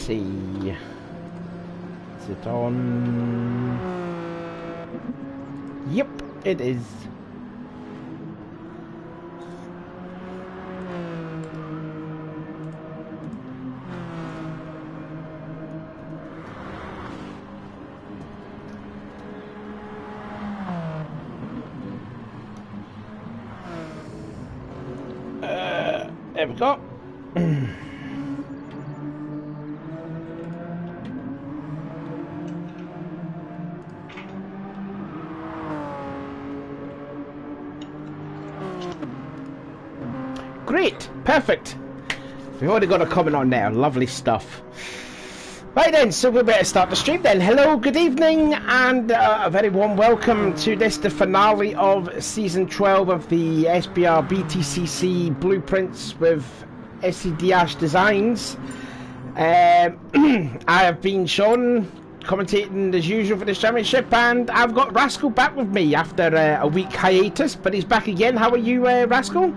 see. Is it on? Yep, it is. There we go. Great, perfect. We've already got a comment on there. Lovely stuff. Right then, so we better start the stream then. Hello, good evening, and a very warm welcome to this, the finale of Season 12 of the SBR BTCC Blueprints with STDash Designs. I have been Sean, commentating as usual for this championship, and I've got Rascal back with me after a week hiatus, but he's back again. How are you, Rascal?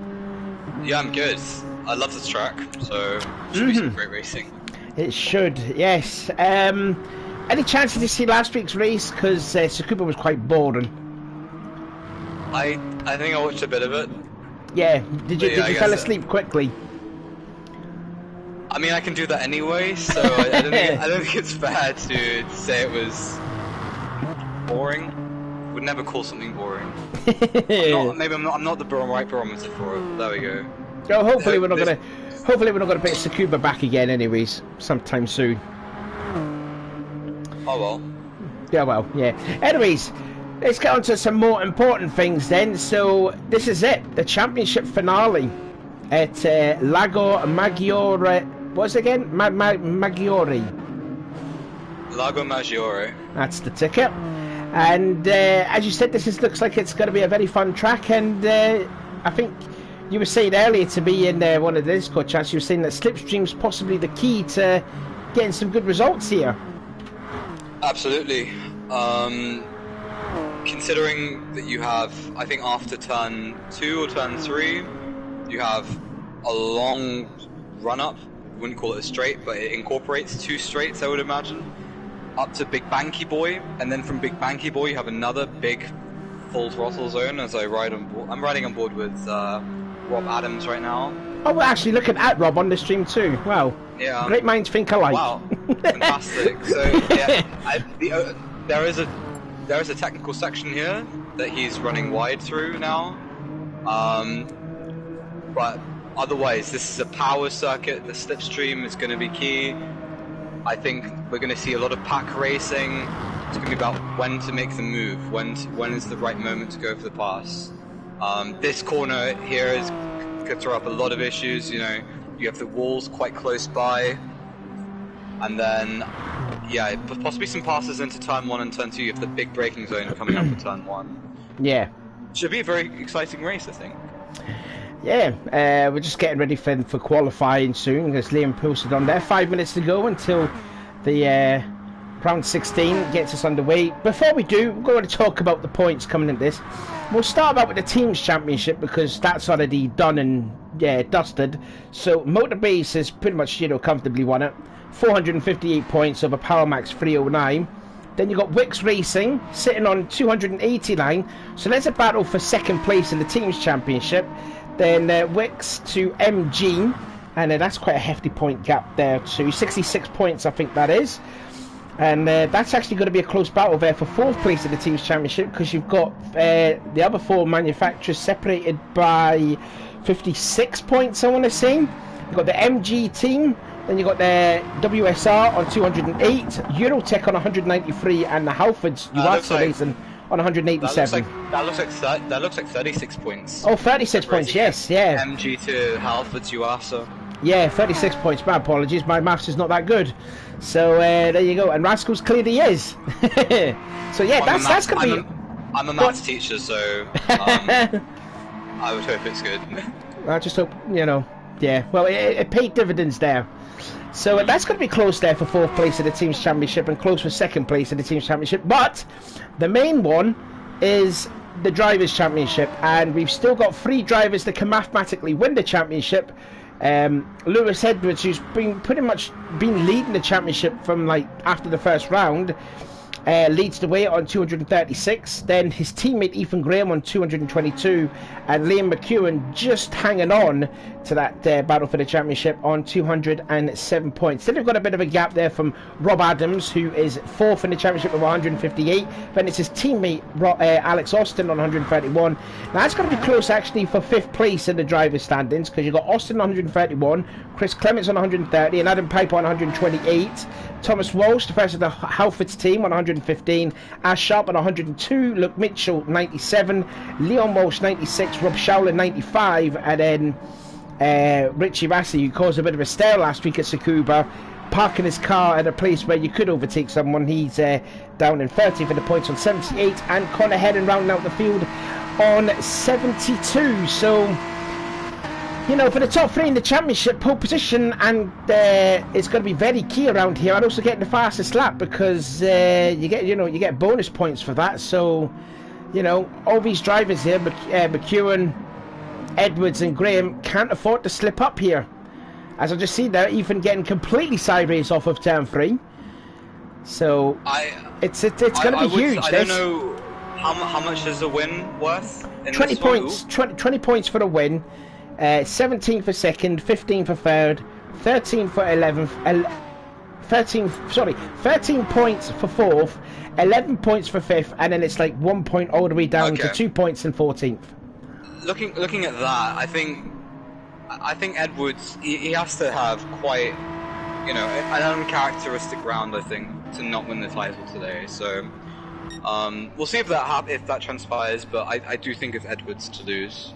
Yeah, I'm good. I love this track, so it should be some great racing. It should, yes. Any chance to see last week's race? Because Tsukuba was quite boring. I think I watched a bit of it. Yeah, did you fall asleep quickly? I mean, I can do that anyway, so I don't think it's fair to say it was boring. Would never call something boring. I'm not the right barometer for it. There we go. Oh, hopefully we're not gonna put Tsukuba back again, anyways, sometime soon. Oh well. Yeah, well, yeah. Anyways, let's get on to some more important things then. So this is it, the championship finale at Lago Maggiore. What's it again? Maggiore. Lago Maggiore. That's the ticket. And as you said, looks like it's going to be a very fun track. And I think you were saying earlier to me in one of the Discord chats, you were saying that Slipstream's possibly the key to getting some good results here. Absolutely. Considering that you have, I think after turn 2 or turn 3, you have a long run-up. Wouldn't call it a straight, but it incorporates 2 straights, I would imagine, up to Big Banky Boy, and then from Big Banky Boy you have another big full throttle zone as I ride on board. I'm riding on board with Rob Adams right now. Oh, we're actually looking at Rob on the stream too. Wow. Yeah. Great minds think alike. Wow. Fantastic. So yeah, there is a technical section here that he's running wide through now. But otherwise, this is a power circuit. The slipstream is going to be key. I think we're going to see a lot of pack racing. It's going to be about when to make the move, when is the right moment to go for the pass. This corner here could throw up a lot of issues. You know, you have the walls quite close by, and then yeah, possibly some passes into turn 1 and turn 2. You have the big braking zone coming up for turn 1. Yeah. Should be a very exciting race, I think. Yeah, we're just getting ready for qualifying soon, as Liam posted on there. 5 minutes to go until the round 16 gets us underway. Before we do, we're going to talk about the points coming into this. We'll start out with the Teams Championship, because that's already done and dusted. So Motorbase has pretty much, comfortably won it. 458 points over Power Max 309. Then you've got Wix Racing sitting on 289. So there's a battle for second place in the Teams Championship. Then Wix to MG, and that's quite a hefty point gap there too. 66 points, I think that is. And that's actually going to be a close battle there for 4th place in the Teams Championship, because you've got the other 4 manufacturers separated by 56 points, I want to say. You've got the MG team, then you've got the WSR on 208, Eurotech on 193, and the Halfords UASA Racing on 187. That looks like 36 points. Oh, 36 points, yes, yeah. MG to Halfords UASA. Yeah, 36 points. My apologies, my maths is not that good. So there you go. And Rascal's clearly is. So yeah, that's gonna be. I'm a maths teacher, so I would hope it's good. I just hope, yeah. Well, it paid dividends there. So that's going to be close there for 4th place in the Teams Championship and close for 2nd place in the Teams Championship. But the main one is the Drivers' Championship, and we've still got 3 drivers that can mathematically win the championship. Lewis Edwards, who's been pretty much been leading the championship from like after the first round, leads the way on 236. Then his teammate Ethan Graham on 222, and Liam McEwen just hanging on to that battle for the championship on 207 points. Then they've got a bit of a gap there from Rob Adams, who is 4th in the championship with 158. Then it's his teammate Alex Austin on 131. Now that's going to be close actually for 5th place in the drivers' standings, because you've got Austin on 131, Chris Clements on 130, and Adam Piper on 128. Thomas Walsh, the first of the Halfords team, on 115. Ash Sharp on 102. Luke Mitchell 97. Leon Walsh 96. Rob Showler 95. And then Richie Massey, who caused a bit of a stir last week at Tsukuba, parking his car at a place where you could overtake someone. He's down in 30 for the points on 78. And Connor Heron rounding out the field on 72. So, you know, for the top 3 in the championship, pole position, and it's going to be very key around here. I'd also get the fastest lap, because you get bonus points for that. So, you know, all these drivers here, McEwen, Edwards, and Graham, can't afford to slip up here. As I just see there, even getting completely sideways off of turn 3. So it's going to be huge. I don't know how much is a win worth. In 20 points. 20 points for a win. 17 for 2nd, 15 for 3rd, 13 for 11th, 13 points for 4th, 11 points for 5th, and then it's like 1 point all the way down to 2 points in 14th. Looking at that, I think Edwards, he has to have quite, you know, an uncharacteristic round, I think, to not win the title today. So we'll see if that transpires, but I do think it's Edwards to lose.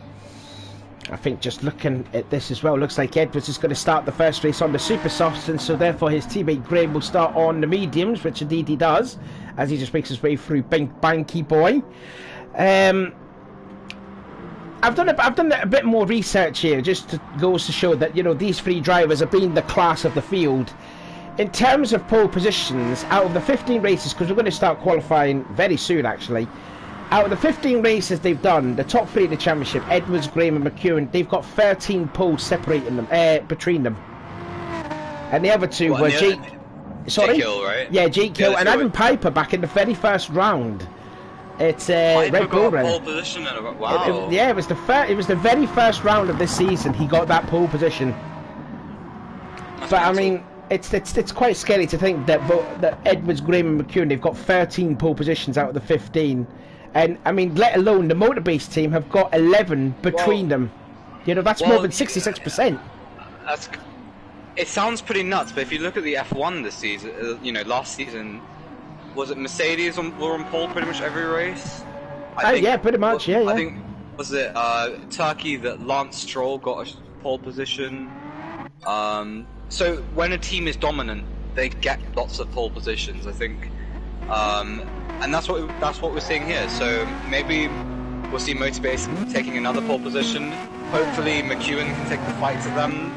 I think just looking at this as well, looks like Edwards is going to start the first race on the super softs, and so therefore his teammate Graham will start on the mediums, which indeed he does, as he just makes his way through Banky Boy. I've done a bit more research here, just goes to show that, you know, these 3 drivers have been the class of the field. In terms of pole positions, out of the 15 races, because we're going to start qualifying very soon actually, out of the 15 races they've done, the top 3 in the championship, Edwards, Graham and McEwen, they've got 13 poles separating them, between them. And the other 2 were Jake Hill, right? Yeah, Jake Hill and Adam Piper back in the very first round. It's Red Bull Run. Pole position wow. It was the very first round of this season he got that pole position. But I mean, it's quite scary to think that Edwards, Graham and McEwen, they've got 13 pole positions out of the 15. And I mean, let alone the Motorbase team have got 11 between them. You know, that's more than 66%. It sounds pretty nuts, but if you look at the F1 this season, you know, last season, was it Mercedes were on pole pretty much every race? Yeah, pretty much, yeah. I think, was it Turkey that Lance Stroll got a pole position? So when a team is dominant, they get lots of pole positions, I think. And that's what we're seeing here. So maybe we'll see Motorbase taking another pole position. Hopefully McEwen can take the fight to them.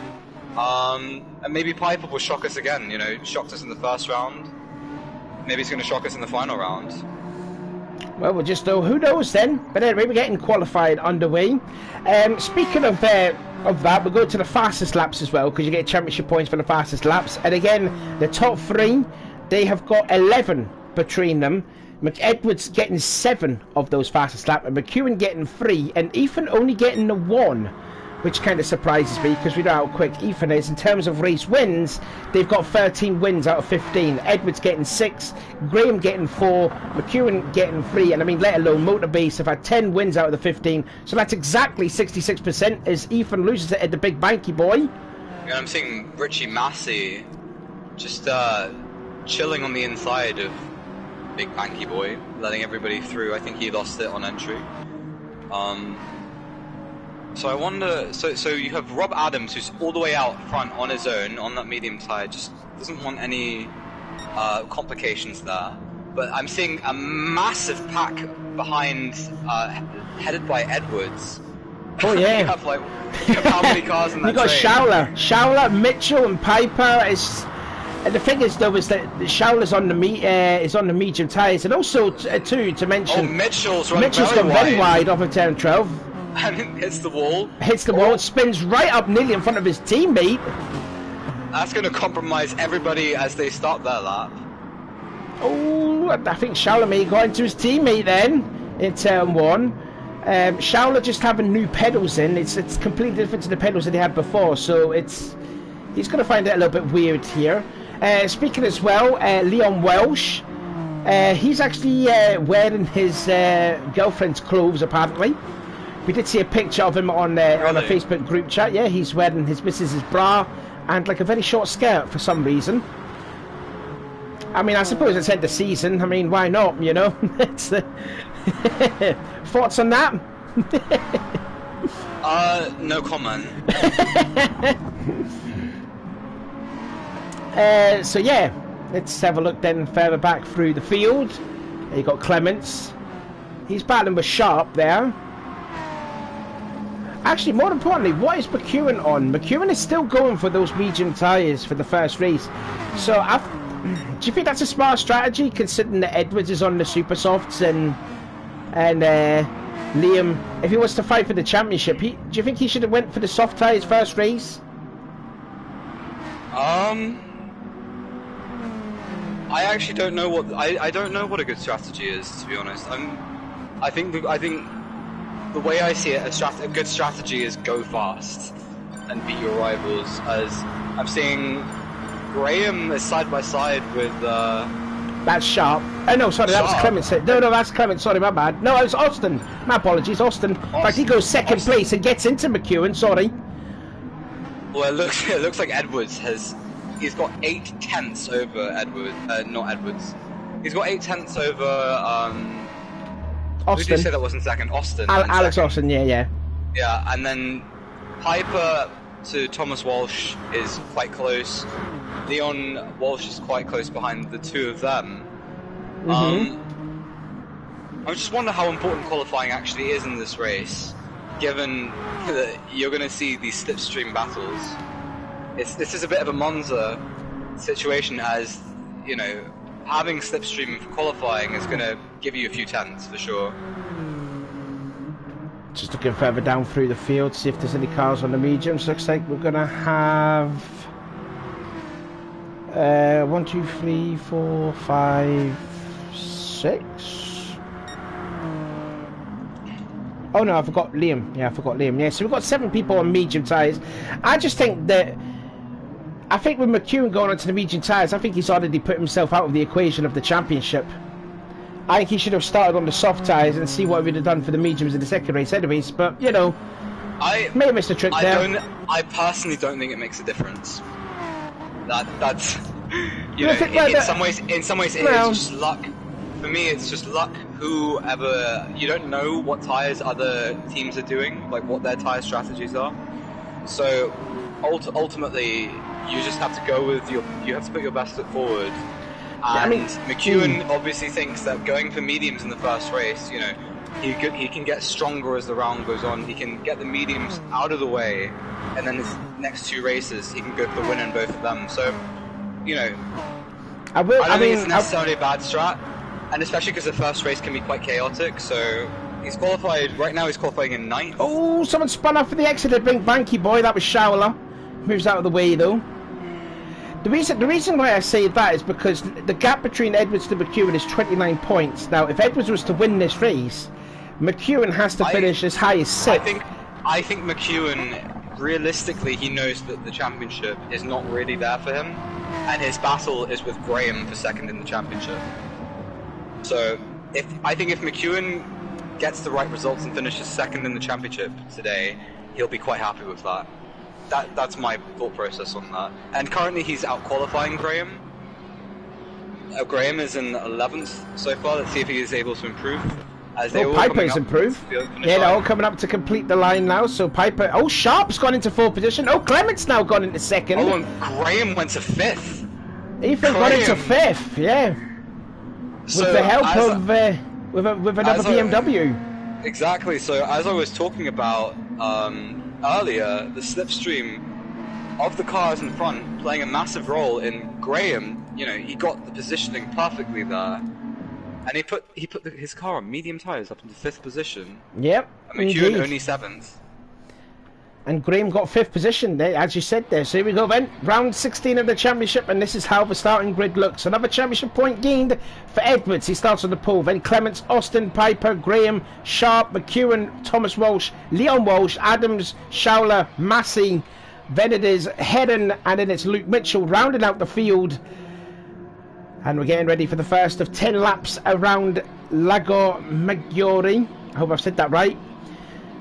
And maybe Piper will shock us again. You know, shocked us in the first round. Maybe he's going to shock us in the final round. Well, we'll just know. Who knows then? But anyway, we're getting qualified underway. Speaking of that, we'll go to the fastest laps as well, because you get championship points for the fastest laps. And again, the top 3, they have got 11 between them. Edwards getting 7 of those fastest laps, and McEwen getting 3, and Ethan only getting the 1, which kind of surprises me, because we know how quick Ethan is. In terms of race wins, they've got 13 wins out of 15. Edwards getting 6, Graham getting 4, McEwen getting 3, and I mean, let alone Motorbase have had 10 wins out of the 15, so that's exactly 66% as Ethan loses it at the big Banky Boy. Yeah, I'm seeing Richie Massey just chilling on the inside of Big Banky Boy, letting everybody through. I think he lost it on entry. So I wonder, so you have Rob Adams, who's all the way out front on his own, on that medium tire, just doesn't want any complications there. But I'm seeing a massive pack behind, headed by Edwards. Oh yeah. You have how many cars in that You got train? Showler, Mitchell and Piper is... And the thing is, though, is that Showler's on the medium tyres, and also too to mention, Mitchell's gone very wide off of turn 12. and it hits the wall. Hits the wall, spins right up nearly in front of his teammate. That's going to compromise everybody as they start their lap. Oh, I think Charlemagne got into his teammate then in turn 1. Schauler just having new pedals in. It's completely different to the pedals that he had before, so he's going to find it a little bit weird here. Speaking as well, Leon Welsh, he's actually wearing his girlfriend's clothes apparently. We did see a picture of him on a Facebook group chat. Yeah, he's wearing his missus's bra and like a very short skirt for some reason. I mean, I suppose it's end of season. I mean, why not, you know? It's thoughts on that? No comment. So yeah, let's have a look then further back through the field. You got Clements. He's battling with Sharp there. Actually, more importantly, what is McEwen on? McEwen is still going for those medium tyres for the first race. So, do you think that's a smart strategy, considering that Edwards is on the super softs and Liam, if he was to fight for the championship, do you think he should have went for the soft tyres first race? I actually don't know what I don't know what a good strategy is, to be honest. I think the way I see it, a good strategy is go fast and beat your rivals. As I'm seeing Graham is side by side with. That's Sharp. Oh no, sorry, that was Clements. No, that's Clements. Sorry, my bad. No, it was Austin. My apologies, Austin. In fact, he goes second place and gets into McEwen. Sorry. Well, it looks like Edwards he's got 8 tenths over Edwards. Not Edwards. He's got 8 tenths over. Austin. Who did you say that was in second? Austin. Alex Austin. Yeah. Yeah, and then Piper to Thomas Walsh is quite close. Leon Walsh is quite close behind the two of them. I just wonder how important qualifying actually is in this race, given that you're going to see these slipstream battles. This is a bit of a Monza situation, as you know, having slipstream for qualifying is going to give you a few tenths for sure. Just looking further down through the field, see if there's any cars on the mediums. Looks like we're going to have 1, 2, 3, 4, 5, 6. Oh no, I forgot Liam. Yeah, I forgot Liam. Yeah, so we've got 7 people on medium tyres. I just think that with McEwen going onto the medium tyres, I think he's already put himself out of the equation of the championship. I think he should have started on the soft tyres and see what he would have done for the mediums in the second race anyways, but you know, I may have missed a trick there. I personally don't think it makes a difference. That's you know, in some ways it is just luck. For me, it's just luck. Whoever, you don't know what tyres other teams are doing, like what their tyre strategies are. So ultimately, you just have to go with you have to put your best foot forward. And McEwen obviously thinks that going for mediums in the first race, you know, he can get stronger as the round goes on. He can get the mediums out of the way, and then his next 2 races, he can go for the win in both of them. So, you know, I don't think it's necessarily a bad strat, and especially because the first race can be quite chaotic. So he's qualified right now. He's qualifying in 9th. Oh, someone spun off for the exit. Banky boy. That was Schauler. Moves out of the way though. The reason why I say that is because the gap between Edwards and McEwen is 29 points. Now, if Edwards was to win this race, McEwen has to finish as high as 6th. I think McEwen, realistically, he knows that the championship is not really there for him, and his battle is with Graham for 2nd in the championship. So, I think if McEwen gets the right results and finishes 2nd in the championship today, he'll be quite happy with that. That's my thought process on that. And currently he's out qualifying Graham. Graham is in 11th so far. Let's see if he is able to improve. As they Piper's improved. Yeah, they're all coming up to complete the line now. So Piper. Oh, Sharp's gone into 4th position. Oh, Clement's now gone into 2nd. Oh, and Graham went to 5th. Ethan got into 5th. Yeah. So with the help of with another BMW. Exactly. So as I was talking about earlier, the slipstream of the cars in front playing a massive role in Graham. You know, he got the positioning perfectly there. And he put his car on medium tyres up into 5th position. Yep. And McEwen only 7th. And Graham got 5th position there, as you said there. So here we go then, round 16 of the championship, and this is how the starting grid looks. Another championship point gained for Edwards. He starts on the pole. Then Clements, Austin, Piper, Graham, Sharp, McEwen, Thomas Walsh, Leon Walsh, Adams, Schauler, Massey. Then it is Hedden, and then it's Luke Mitchell rounding out the field. And we're getting ready for the first of 10 laps around Lago Maggiore. I hope I've said that right.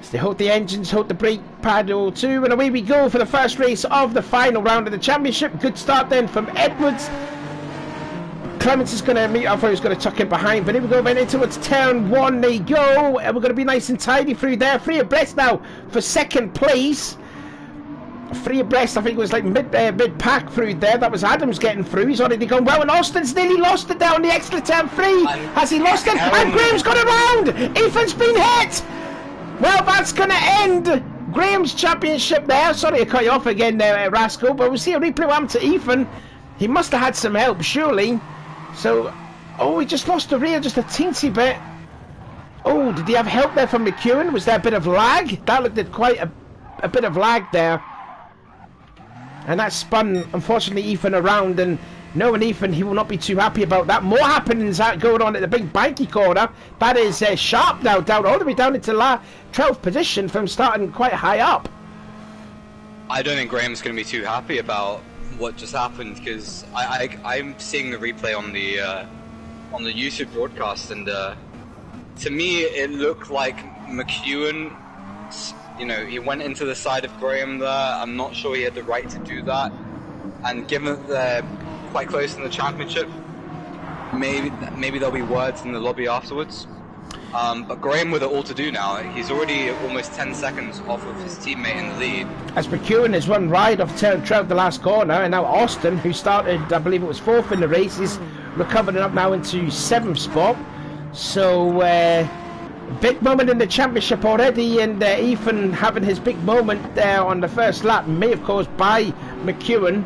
So they hold the engines, hold the brake pedal too, and away we go for the first race of the final round of the championship. Good start then from Edwards. Clements is going to meet, I thought he was going to tuck in behind, but here we go then into its turn 1, they go, and we're going to be nice and tidy through there. 3 abreast now for 2nd place. 3 abreast, I think it was like mid-pack through there. That was Adams getting through. He's already gone well, and Austin's nearly lost it down the extra turn 3. Has he lost it? And Graham's got it round! Ethan's been hit! Well, that's going to end Graham's championship there. Sorry to cut you off again there, Rascal, but we'll see a replay one to Ethan. He must have had some help, surely. So, oh, he just lost the rear just a teensy bit. Oh, did he have help there from McEwen? Was there a bit of lag? That looked at quite a bit of lag there. And that spun, unfortunately, Ethan around, and knowing Ethan, he will not be too happy about that. More happenings going on at the big banky corner. That is Sharp now, down all the way down into 12th position from starting quite high up. I don't think Graham's going to be too happy about what just happened, because I'm seeing the replay on the YouTube broadcast, and to me it looked like McEwen, you know, he went into the side of Graham there. I'm not sure he had the right to do that, and given that they're quite close in the championship, maybe there'll be words in the lobby afterwards. But Graham with it all to do now. He's already almost 10 seconds off of his teammate in the lead. As McEwen has run wide off turn 12 the last corner, and now Austin, who started, I believe it was 4th in the race, is recovering up now into 7th spot. So big moment in the championship already, and Ethan having his big moment there on the first lap, may of course by McEwen.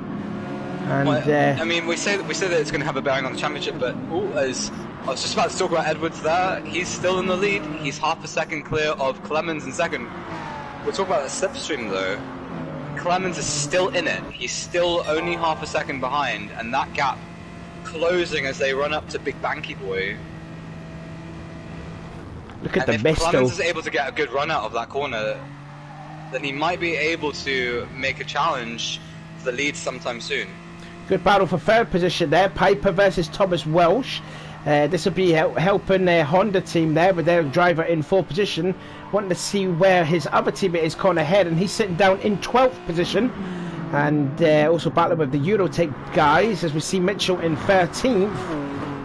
And well, I mean, we say that it's going to have a bearing on the championship, but as I was just about to talk about Edwards there, he's still in the lead. He's half a second clear of Clemens in 2nd. We'll talk about the slipstream though. Clemens is still in it. He's still only half a second behind, and that gap closing as they run up to Big Banky Boy. Look at and the mist, if Clemens is able to get a good run out of that corner, then he might be able to make a challenge for the lead sometime soon. Good battle for 3rd position there. Piper versus Thomas Welsh. This will be helping their Honda team there with their driver in 4th position. Wanting to see where his other teammate is, Connor Head, and he's sitting down in 12th position. And also battling with the Eurotech guys, as we see Mitchell in 13th.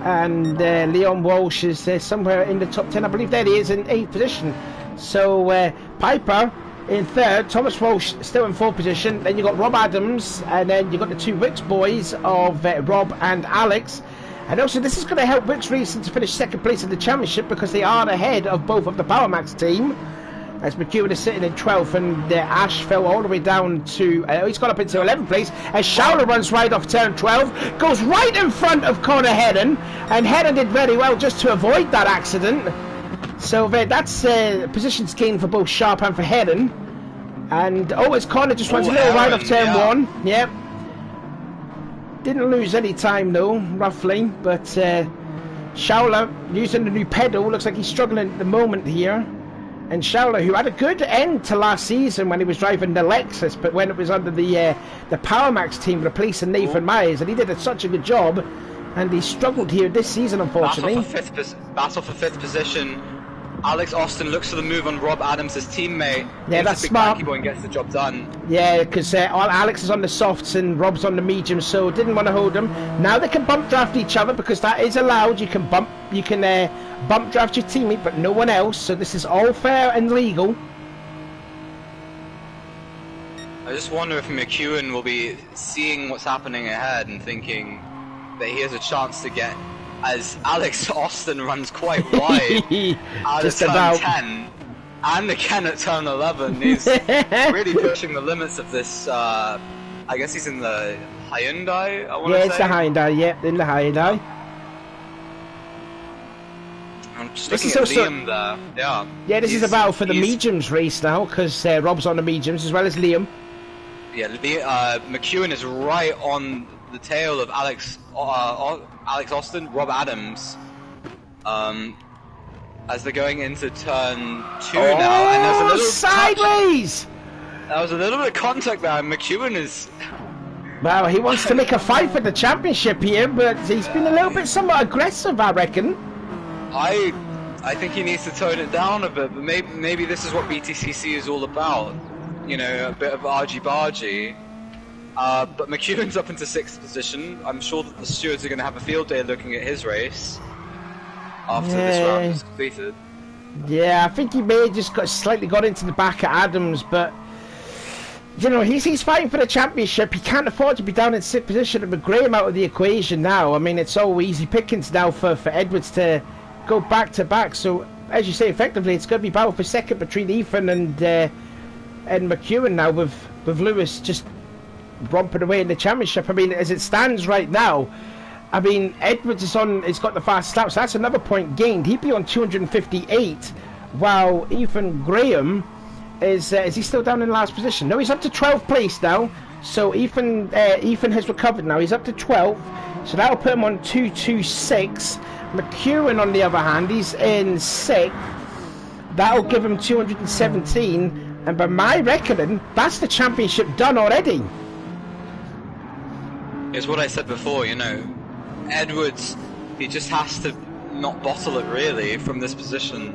And Leon Walsh is somewhere in the top 10. I believe there he is in 8th position. So Piper in 3rd, Thomas Walsh still in 4th position. Then you've got Rob Adams, and then you've got the 2 Wicks boys of Rob and Alex. And also this is going to help Wicks Racing to finish 2nd place in the championship, because they are ahead of both of the PowerMax team. As McEwen is sitting in 12th, and Ash fell all the way down to, he's got up into 11th place, as Schauler runs right off turn 12, goes right in front of Connor Hedden, and Hedden did very well just to avoid that accident. So that's positions gained for both Sharp and for Hedden. And as Connor just runs a little right off turn 1, yep. Didn't lose any time though, roughly, but Schauler using the new pedal, looks like he's struggling at the moment here. And Schauler, who had a good end to last season when he was driving the Lexus, but when it was under the PowerMax team replacing Nathan Myers, and he did such a good job, and he struggled here this season, unfortunately. Battle for 5th position. Alex Austin looks for the move on Rob Adams, his teammate. Yeah, that's smart. Big Banky Boy and gets the job done. Yeah, because Alex is on the softs and Rob's on the mediums, so didn't want to hold them. Now they can bump draft each other, because that is allowed. You can bump draft your teammate, but no one else. So this is all fair and legal. I just wonder if McEwen will be seeing what's happening ahead and thinking that he has a chance to get, as Alex Austin runs quite wide out of turn 10 and again at turn 11. He's really pushing the limits of this. I guess he's in the Hyundai, I want to say. Yeah, it's the Hyundai, in the Hyundai. Just This looking is at also Liam there. Yeah. yeah. This is a battle for the mediums race now because Rob's on the mediums as well as Liam. Yeah, McEwen is right on the tail of Alex Austin, Rob Adams, as they're going into turn 2 now, and there's a little sideways. There was a little bit of contact there. McEwen is. Well, he wants to make a fight for the championship here, but he's been a little bit somewhat aggressive, I reckon. I think he needs to tone it down a bit, but maybe this is what BTCC is all about. You know, a bit of argy-bargy. But McEwen's up into 6th position. I'm sure that the stewards are going to have a field day looking at his race after this round is completed. Yeah, I think he may have just slightly got into the back of Adams, but you know, he's fighting for the championship. He can't afford to be down in 6th position with Graham out of the equation now. I mean, it's all easy pickings now for Edwards to go back to back. So, as you say, effectively, it's going to be battle for second between Ethan and McEwen now, with Lewis just romping away in the championship. I mean, as it stands right now, I mean, Edwards he's got the fastest lap, so that's another point gained. He'd be on 258, while Ethan Graham is he still down in last position? No, he's up to 12th place now. So Ethan has recovered now. He's up to 12th, so that'll put him on 226. McEwen, on the other hand, he's in 6th. That'll give him 217, and by my reckoning, that's the championship done already. It's what I said before, you know, Edwards, he just has to not bottle it really from this position,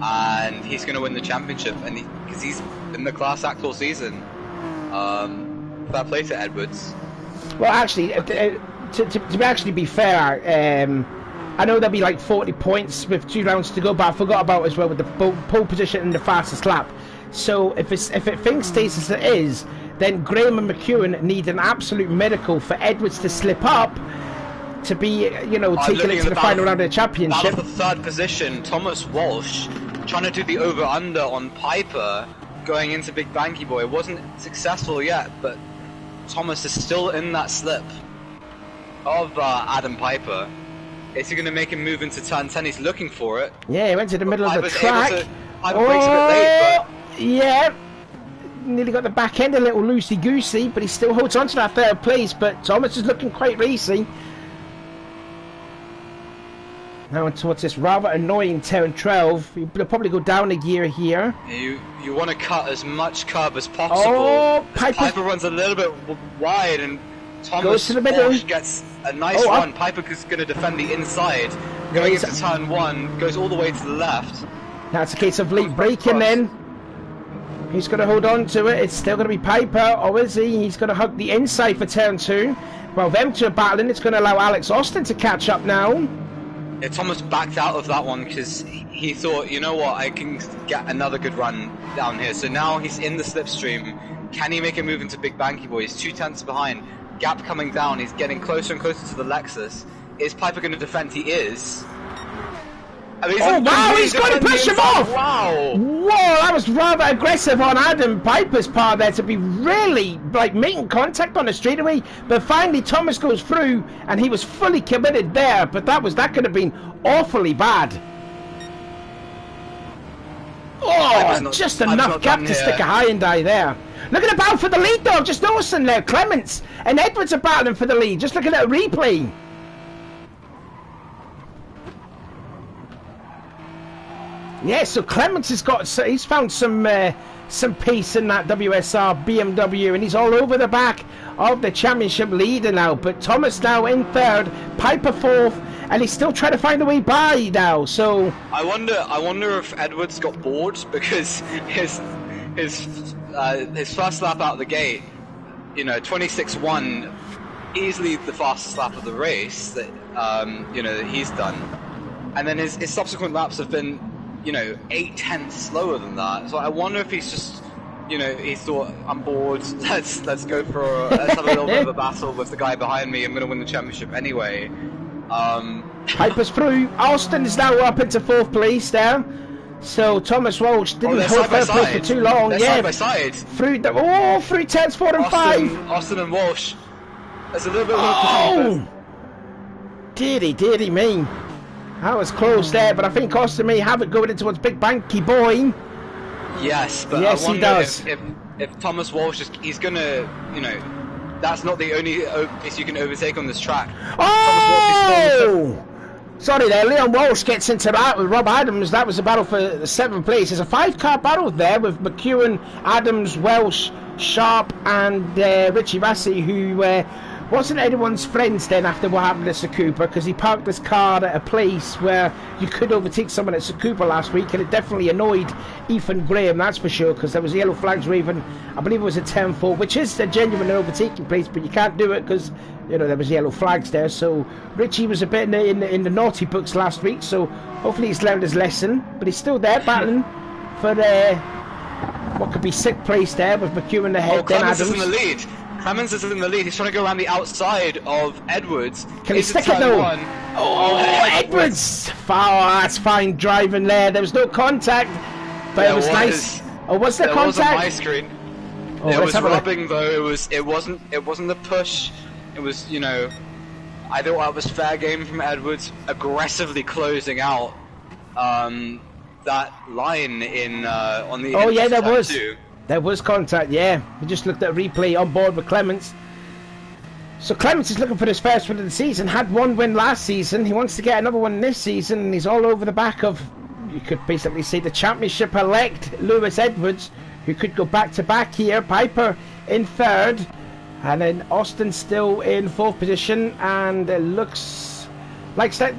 and he's going to win the championship, and because he's in the class act all season. Fair play to Edwards. Well, actually, to actually be fair, I know there'll be like 40 points with 2 rounds to go, but I forgot about as well with the pole position and the fastest lap. So if things stays as it is, then Graham and McEwen need an absolute miracle for Edwards to slip up to be, you know, taking it to the final round of the championship. For 3rd position, Thomas Walsh trying to do the over-under on Piper going into Big Banky Boy. It wasn't successful yet, but Thomas is still in that slip of Adam Piper. Is he going to make him move into turn 10? He's looking for it. Yeah, he went to the middle of the track. Piper breaks a bit late, but yeah, nearly got the back end a little loosey-goosey, but he still holds on to that 3rd place. But Thomas is looking quite racy. Now towards this rather annoying turn 12. You'll probably go down a gear here. You want to cut as much curb as possible. Oh, Piper runs a little bit wide, and Thomas goes to the middle. Walsh gets a nice run. Piper is going to defend the inside. Going into turn 1, goes all the way to the left. Now it's a case of late braking then. He's going to hold on to it. It's still going to be Piper, or is he? He's going to hug the inside for turn 2. Well, them two are battling. It's going to allow Alex Austin to catch up now. Yeah, Thomas backed out of that one because he thought, you know what, I can get another good run down here. So now he's in the slipstream. Can he make a move into Big Banky Boy? He's 2 tenths behind. Gap coming down. He's getting closer and closer to the Lexus. Is Piper going to defend? He is. I mean, wow, he's going to push him off! Wow! Whoa, that was rather aggressive on Adam Piper's part there to be really, like, making contact on the straightaway. But finally, Thomas goes through, and he was fully committed there. But that could have been awfully bad. Oh, just enough gap to stick a high and die there. Look at the battle for the lead, though. Just noticing there, Clements and Edwards are battling for the lead. Just looking at a replay. Yeah, so Clements he's found some pace in that WSR BMW, and he's all over the back of the championship leader now. But Thomas now in 3rd, Piper 4th, and he's still trying to find a way by now. So I wonder if Edwards got bored because his first lap out of the gate, you know, 26.1, easily the fastest lap of the race that that he's done, and then his subsequent laps have been, you know, 8 tenths slower than that. So I wonder if he's just, you know, he thought, I'm bored, let's go for let's have a little bit of a battle with the guy behind me. I'm going to win the championship anyway. Piper's through. Austin is now up into 4th place there. So Thomas Walsh didn't hold 3rd place for too long. They're yeah, side by side. Through 3 tenths, 4 and 5. Austin and Walsh. There's a little bit of dearie me. That was close there, but I think Austin may have it going in towards Big Banky Boy. Yes, but yes, I wonder he does. If Thomas Walsh he's gonna, you know, that's not the only place you can overtake on this track. Oh! Sorry there, Leon Walsh gets into that with Rob Adams. That was a battle for the 7th place. There's a 5-car battle there with McEwen, Adams, Welsh, Sharp and Richie Massey, who wasn't anyone's friends then after what happened at Sukupa, because he parked his car at a place where you could overtake someone at Sukupa last week, and it definitely annoyed Ethan Graham, that's for sure, because there was yellow flags waving. I believe it was a 10-4, which is a genuine overtaking place, but you can't do it because, you know, there was yellow flags there. So Richie was a bit in the naughty books last week, so hopefully he's learned his lesson, but he's still there battling for what could be 6th place there with McEwen ahead. Then Clemens Adams is in the lead. Clemens is in the lead. He's trying to go around the outside of Edwards. Can he stick it though? Oh, Edwards! Oh, that's fine driving there. There was no contact, but it was nice. Oh, was there contact? There was on my screen. Oh, it was rubbing though. It wasn't the push. It was, you know, I thought that was fair game from Edwards, aggressively closing out that line in on the. Oh yeah, there was. Too. There was contact, yeah. We just looked at a replay on board with Clements. So Clements is looking for his first win of the season. Had one win last season. He wants to get another one this season, and he's all over the back of, you could basically say, the championship elect Lewis Edwards, who could go back-to-back here. Piper in 3rd, and then Austin still in 4th position, and it looks like that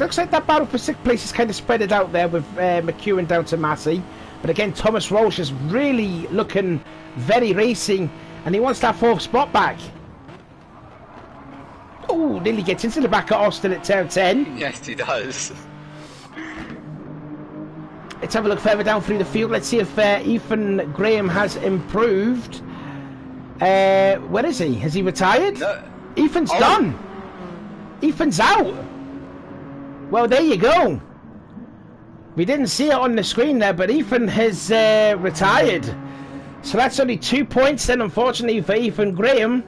battle for 6th place is kind of spread it out there with McEwen down to Massey. But again, Thomas Walsh is really looking very racing, and he wants that 4th spot back. Oh, nearly gets into the back of Austin at turn 10. Yes, he does. Let's have a look further down through the field. Let's see if Ethan Graham has improved. Where is he? Has he retired? No. Ethan's done. Ethan's out. Well, there you go. We didn't see it on the screen there, but Ethan has retired. So that's only 2 points then, unfortunately, for Ethan Graham.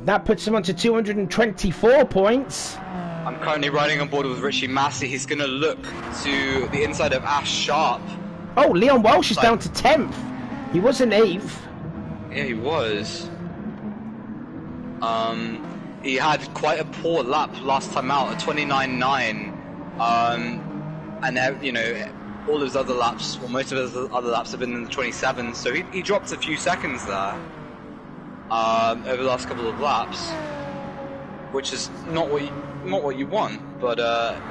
That puts him on to 224 points. I'm currently riding on board with Richie Massey. He's going to look to the inside of Ash Sharp. Oh, Leon Walsh is down to 10th. He was in 8th. Yeah, he was. He had quite a poor lap last time out, a 29.9. And you know, all his other laps, well, most of his other laps have been in the 27s, so he dropped a few seconds there over the last couple of laps, which is not what you want. But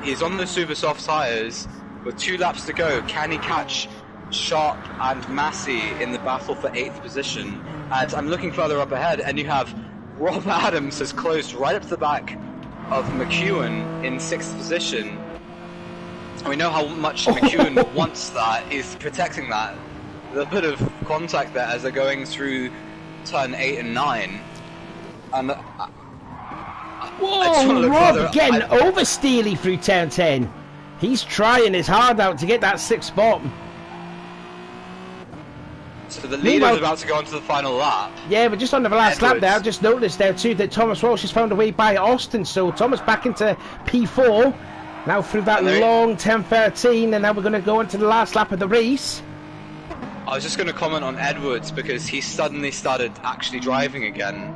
he's on the super soft tyres with 2 laps to go. Can he catch Sharp and Massey in the battle for 8th position? And I'm looking further up ahead, and you have Rob Adams has closed right up to the back of McEwen in 6th position. We know how much McEwen wants that. He's protecting that. There's a bit of contact there as they're going through turn 8 and 9. And whoa, Rob getting oversteely through turn 10. He's trying his hard out to get that 6th spot. So the leader's about to go on to the final lap. Yeah, but just on the last lap there, I've just noticed there too that Thomas Walsh has found a way by Austin. So Thomas back into P4. Now through that long 10-13, and now we're going to go into the last lap of the race. I was just going to comment on Edwards because he suddenly started actually driving again,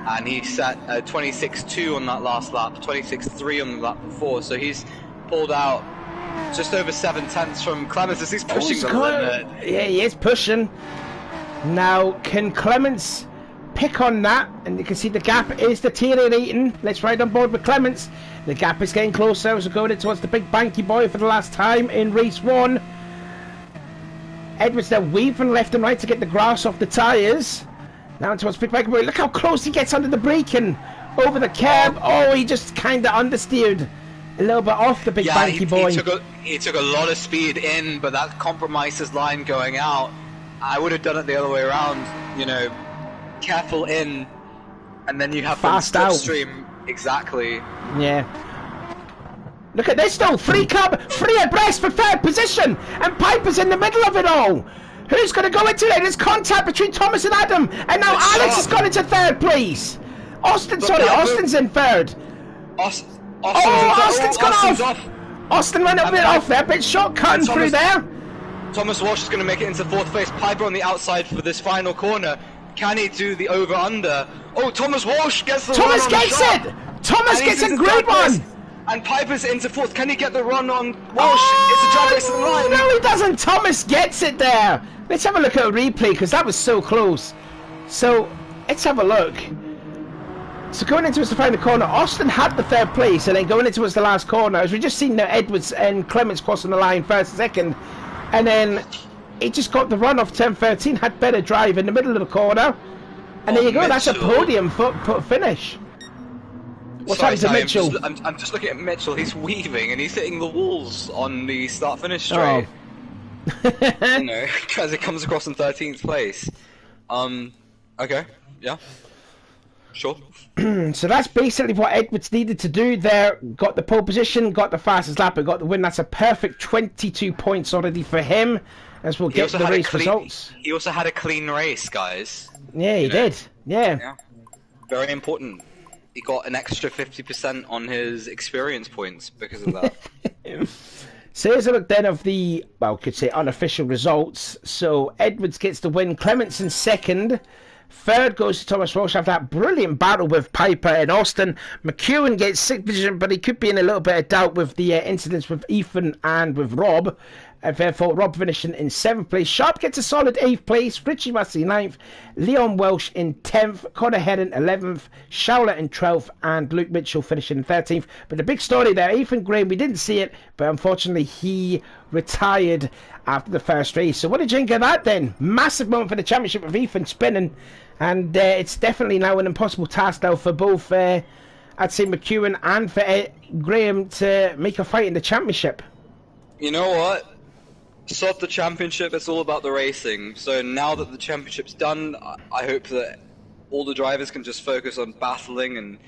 and he set 26.2 on that last lap, 26.3 on the lap before, so he's pulled out just over 7 tenths from Clements as he's pushing the limit. Yeah, he is pushing. Now, can Clements pick on that? And you can see the gap is deteriorating. Let's ride on board with Clements. The gap is getting closer as we're going in towards the big banky boy for the last time in race 1. Edwards there weaving left and right to get the grass off the tyres. Now towards big banky boy. Look how close he gets under the brake and over the curb. Oh, he just kind of understeered a little bit off the big banky boy. He took a lot of speed in, but that compromised his line going out. I would have done it the other way around, you know, careful in, and then you have fast out. Slipstream. Exactly. Yeah. Look at this though, free abreast for 3rd position, and Piper's in the middle of it all. Who's going to go into it? There's contact between Thomas and Adam, and now Alex has gone into 3rd place. Austin's in 3rd. Austin's gone off. Austin went a bit off there, but shortcutting through there. Thomas Walsh is going to make it into fourth place. Piper on the outside for this final corner. Can he do the over-under? Oh, Thomas Walsh gets the Thomas run on gets the shot. it! Thomas gets a great place. one! And Piper's into fourth. Can he get the run on Walsh? It's a drag race to the line. No, he doesn't. Thomas gets it there. Let's have a look at a replay, because that was so close. So, let's have a look. So going into the final corner, Austin had the third place, and then going into the last corner, as we just seen Edwards and Clements crossing the line first and second, and then he just got the run off turn 13, had better drive in the middle of the corner, and there you go, that's a podium finish. What's happened to Mitchell? I'm just looking at Mitchell, he's weaving and he's hitting the walls on the start-finish straight. You know, because it comes across in 13th place. Okay, yeah. Sure. So that's basically what Edwards needed to do there. Got the pole position, got the fastest lap, and got the win. That's a perfect 22 points already for him, as we'll get the race results. He also had a clean race, guys. Yeah, he did. Yeah. Very important. He got an extra 50% on his experience points because of that. So here's a look then of the, well, could say unofficial results. So Edwards gets the win, Clements in second. Third goes to Thomas Walsh after that brilliant battle with Piper and Austin. McEwen gets sixth position, but he could be in a little bit of doubt with the incidents with Ethan and with Rob. And therefore, Rob finishing in 7th place. Sharp gets a solid 8th place. Richie Massey 9th. Leon Welsh in 10th. Connor Hedden 11th. Showler in 12th. And Luke Mitchell finishing in 13th. But the big story there, Ethan Graham, we didn't see it, but unfortunately he retired after the first race. So what did you think of that then? Massive moment for the championship with Ethan spinning. And it's definitely now an impossible task now for both, I'd say, McEwen and for Graham to make a fight in the championship. You know what? Sod the championship, it's all about the racing. So now that the championship's done, I hope that all the drivers can just focus on battling.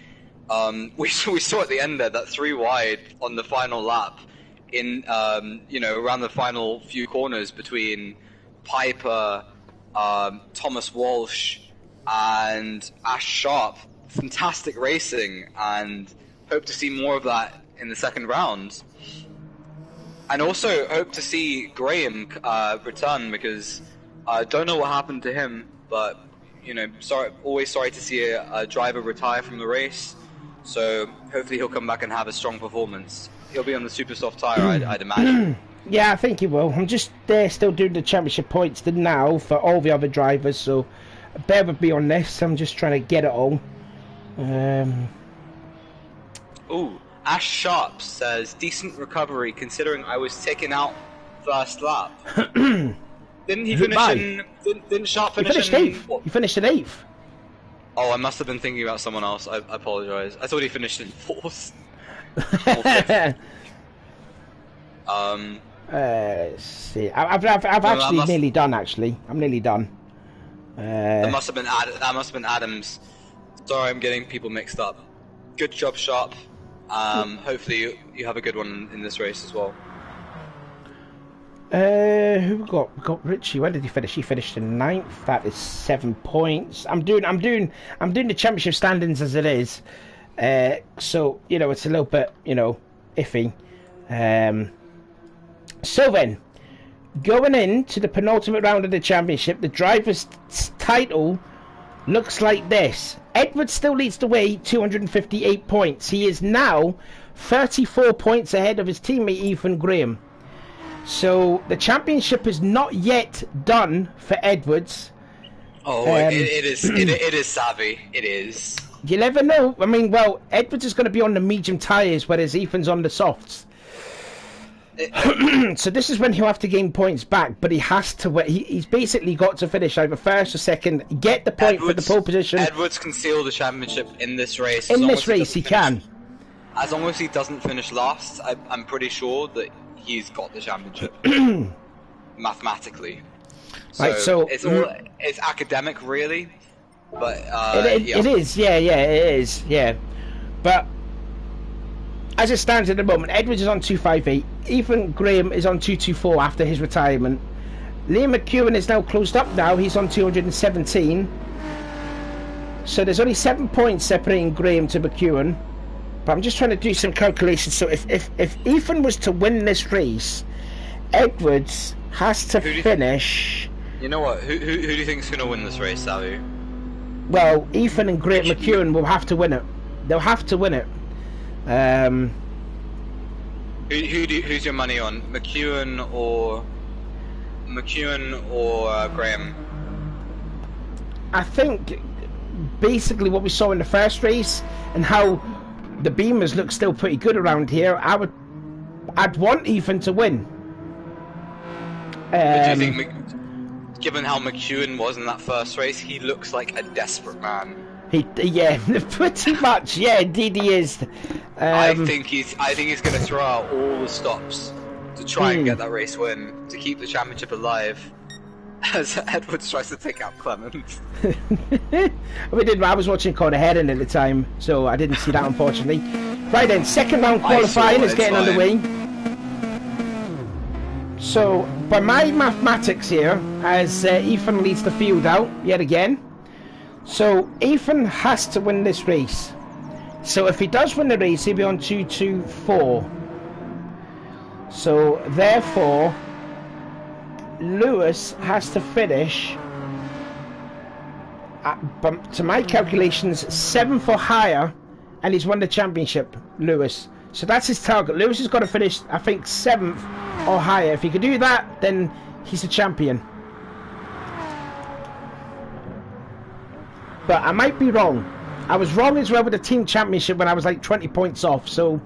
And we saw at the end there that 3 wide on the final lap in, you know, around the final few corners between Piper, Thomas Walsh, and Ash Sharp. Fantastic racing, and hope to see more of that in the second round. And also hope to see Graham return, because I don't know what happened to him, but you know, always sorry to see a driver retire from the race. So hopefully he'll come back and have a strong performance. He'll be on the super soft tire, I'd imagine. Yeah, I think he will. I'm just still doing the championship points now for all the other drivers, so bear with me on this. I'm just trying to get it all. Ooh. Ash Sharp says, decent recovery considering I was taken out first lap. Didn't he finish in... Didn't Sharp finish in... He finished in 8th. Oh, I must have been thinking about someone else. I apologise. I thought he finished in 4th. Let's see. I've actually nearly done, actually. I'm nearly done. That must have been Adams. Sorry, I'm getting people mixed up. Good job, Sharp. Hopefully you have a good one in this race as well. Who we got? We got Richie. When did he finish? He finished in 9th. That is 7 points. I'm doing the championship standings as it is. So you know it's a little bit iffy. So then, going into the penultimate round of the championship, the driver's title looks like this. Edwards still leads the way, 258 points. He is now 34 points ahead of his teammate Ethan Graham. So the championship is not yet done for Edwards. Oh, it is savvy. It is. You never know. I mean, well, Edwards is going to be on the medium tyres, whereas Ethan's on the softs. So this is when he'll have to gain points back, but he has to. He's basically got to finish either first or second, get the point for the pole position. Edwards can seal the championship in this race. In this race, he can. As long as he doesn't finish last, I'm pretty sure that he's got the championship mathematically. So, right, so it's academic, really, but it is. Yeah, it is. Yeah, but. As it stands at the moment, Edwards is on 258. Ethan Graham is on 224 after his retirement. Liam McEwen is now closed up now. He's on 217. So there's only 7 points separating Graham to McEwen. But I'm just trying to do some calculations. So if Ethan was to win this race, Edwards has to finish. You know what? Who do you think is going to win this race, Sally? Well, Ethan and Great McEwen will have to win it. They'll have to win it. Who's your money on? McEwen or Graham? I think basically what we saw in the first race and how the Beamers look still pretty good around here. I'd want Ethan to win. But do you think, given how McEwen was in that first race, he looks like a desperate man? Yeah, pretty much. Yeah, indeed he is. I think he's going to throw out all the stops to try and get that race win to keep the championship alive. As Edwards tries to take out Clemens. I was watching Conor Heron at the time, so I didn't see that, unfortunately. Right then, second round qualifying is getting underway. So, by my mathematics here, as Ethan leads the field out yet again, so Ethan has to win this race. So if he does win the race, he'll be on 2-2-4. So therefore, Lewis has to finish, to my calculations, 7th or higher, and he's won the championship, Lewis. So that's his target. Lewis has got to finish, I think, 7th or higher. If he could do that, then he's a champion. But I might be wrong. I was wrong as well with the team championship when I was like 20 points off, so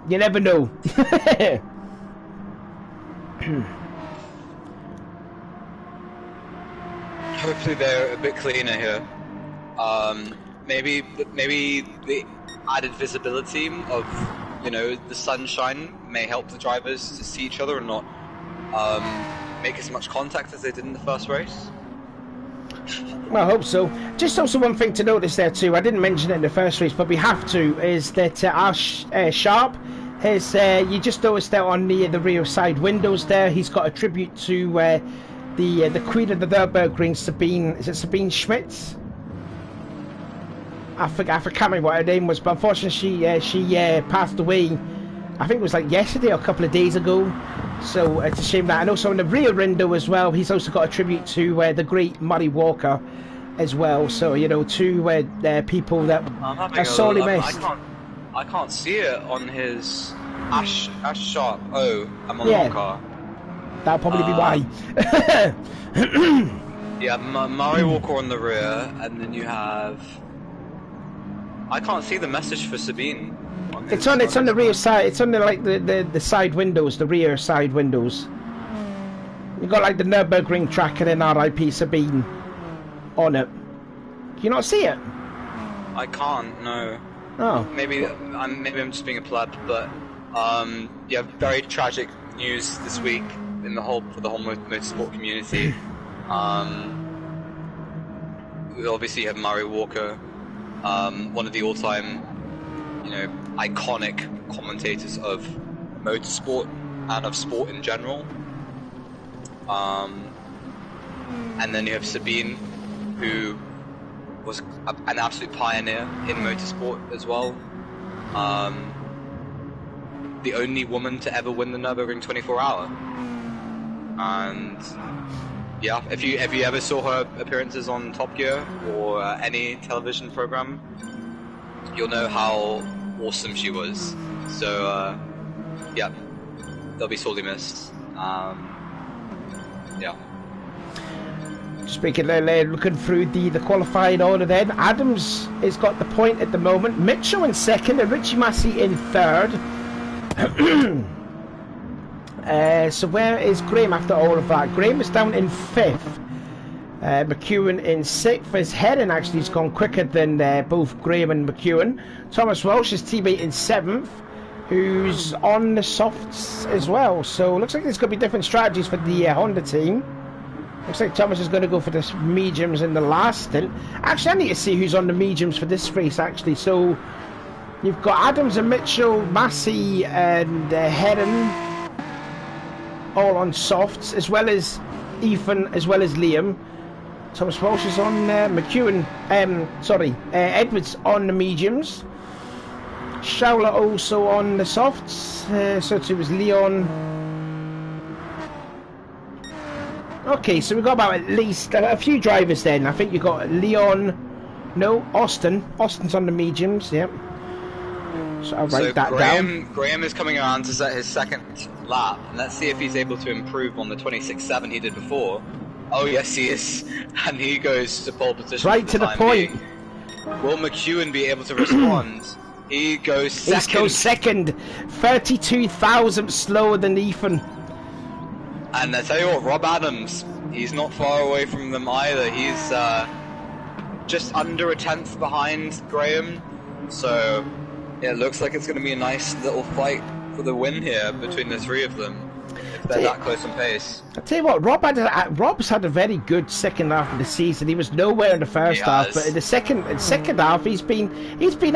you never know. Hopefully they're a bit cleaner here. Maybe the added visibility of, the sunshine may help the drivers to see each other and not make as much contact as they did in the first race. Well, I hope so. Just also one thing to notice there too, I didn't mention it in the first race, but we have to, is that our Sharp has, you just noticed that on the rear side windows there, he's got a tribute to the Queen of the Nürburgring, Sabine, is it Sabine Schmitz? I can't remember what her name was, but unfortunately she passed away, I think it was like yesterday or a couple of days ago. So it's a shame that. And also in the rear window as well, he's also got a tribute to the great Murray Walker as well. So, two people that are sorely missed. I can't see it on his Ash Sharp. Oh, I'm on the wrong car. That'll probably be why. Yeah, Murray Walker on the rear, and then you have... I can't see the message for Sabine. It's on the rear side. It's on the side windows, the rear side windows. You've got like the Nürburgring track and then RIP Sabine on it. Can you not see it? I can't. No. Oh. Maybe I'm just being a pleb, but yeah, very tragic news this week for the whole motorsport community. We obviously have Murray Walker, one of the all-time, iconic commentators of motorsport and of sport in general. And then you have Sabine, who was an absolute pioneer in motorsport as well. The only woman to ever win the Nürburgring 24-hour. And yeah, if you ever saw her appearances on Top Gear or any television program, you'll know how awesome she was. So yeah, they'll be sorely missed. Yeah. Speaking of looking through the qualifying order then, Adams has got the point at the moment, Mitchell in second and Richie Massey in third. So where is Graham after all of that? Graham is down in fifth. McEwen in sixth. His Heron actually has gone quicker than both Graham and McEwen. Thomas Welsh, his teammate, in seventh, who's on the softs as well. So looks like there's going to be different strategies for the Honda team. Looks like Thomas is going to go for the mediums in the last stint. Actually, I need to see who's on the mediums for this race, actually. So you've got Adams and Mitchell, Massey and Heron all on softs, as well as Ethan, as well as Liam. Thomas Walsh is on Edwards on the mediums. Shaula also on the softs, so it was Leon. Okay, so we've got about at least a few drivers then. I think you've got Leon, no, Austin. Austin's on the mediums, yep. So I'll write that down. Graham is coming around to set his second lap, and let's see if he's able to improve on the 26.7 he did before. Oh yes, he is, and he goes to pole position. Right to the point. Will McEwen be able to respond? He goes second. He goes second, 32,000 slower than Ethan. And I tell you what, Rob Adams, he's not far away from them either. He's just under a tenth behind Graham, so it looks like it's going to be a nice little fight for the win here between the three of them, if they're that close on pace. I tell you what, Rob's had a very good second half of the season. He was nowhere in the first half, but in the second half he's been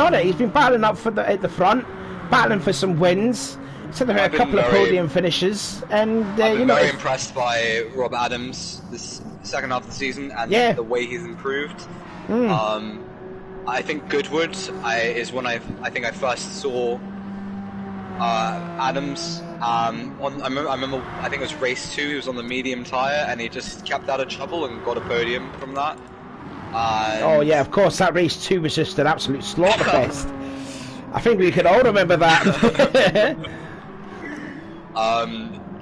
on it. He's been battling up for at the front, battling for some wins. So there are a couple of podium finishes, and I've been very impressed by Rob Adams this second half of the season and the way he's improved. I think Goodwood is when I think I first saw Adams. I remember I think it was race 2. He was on the medium tyre and he just kept out of trouble and got a podium from that. Oh yeah, of course, that race 2 was just an absolute slaughterfest. I think we could all remember that.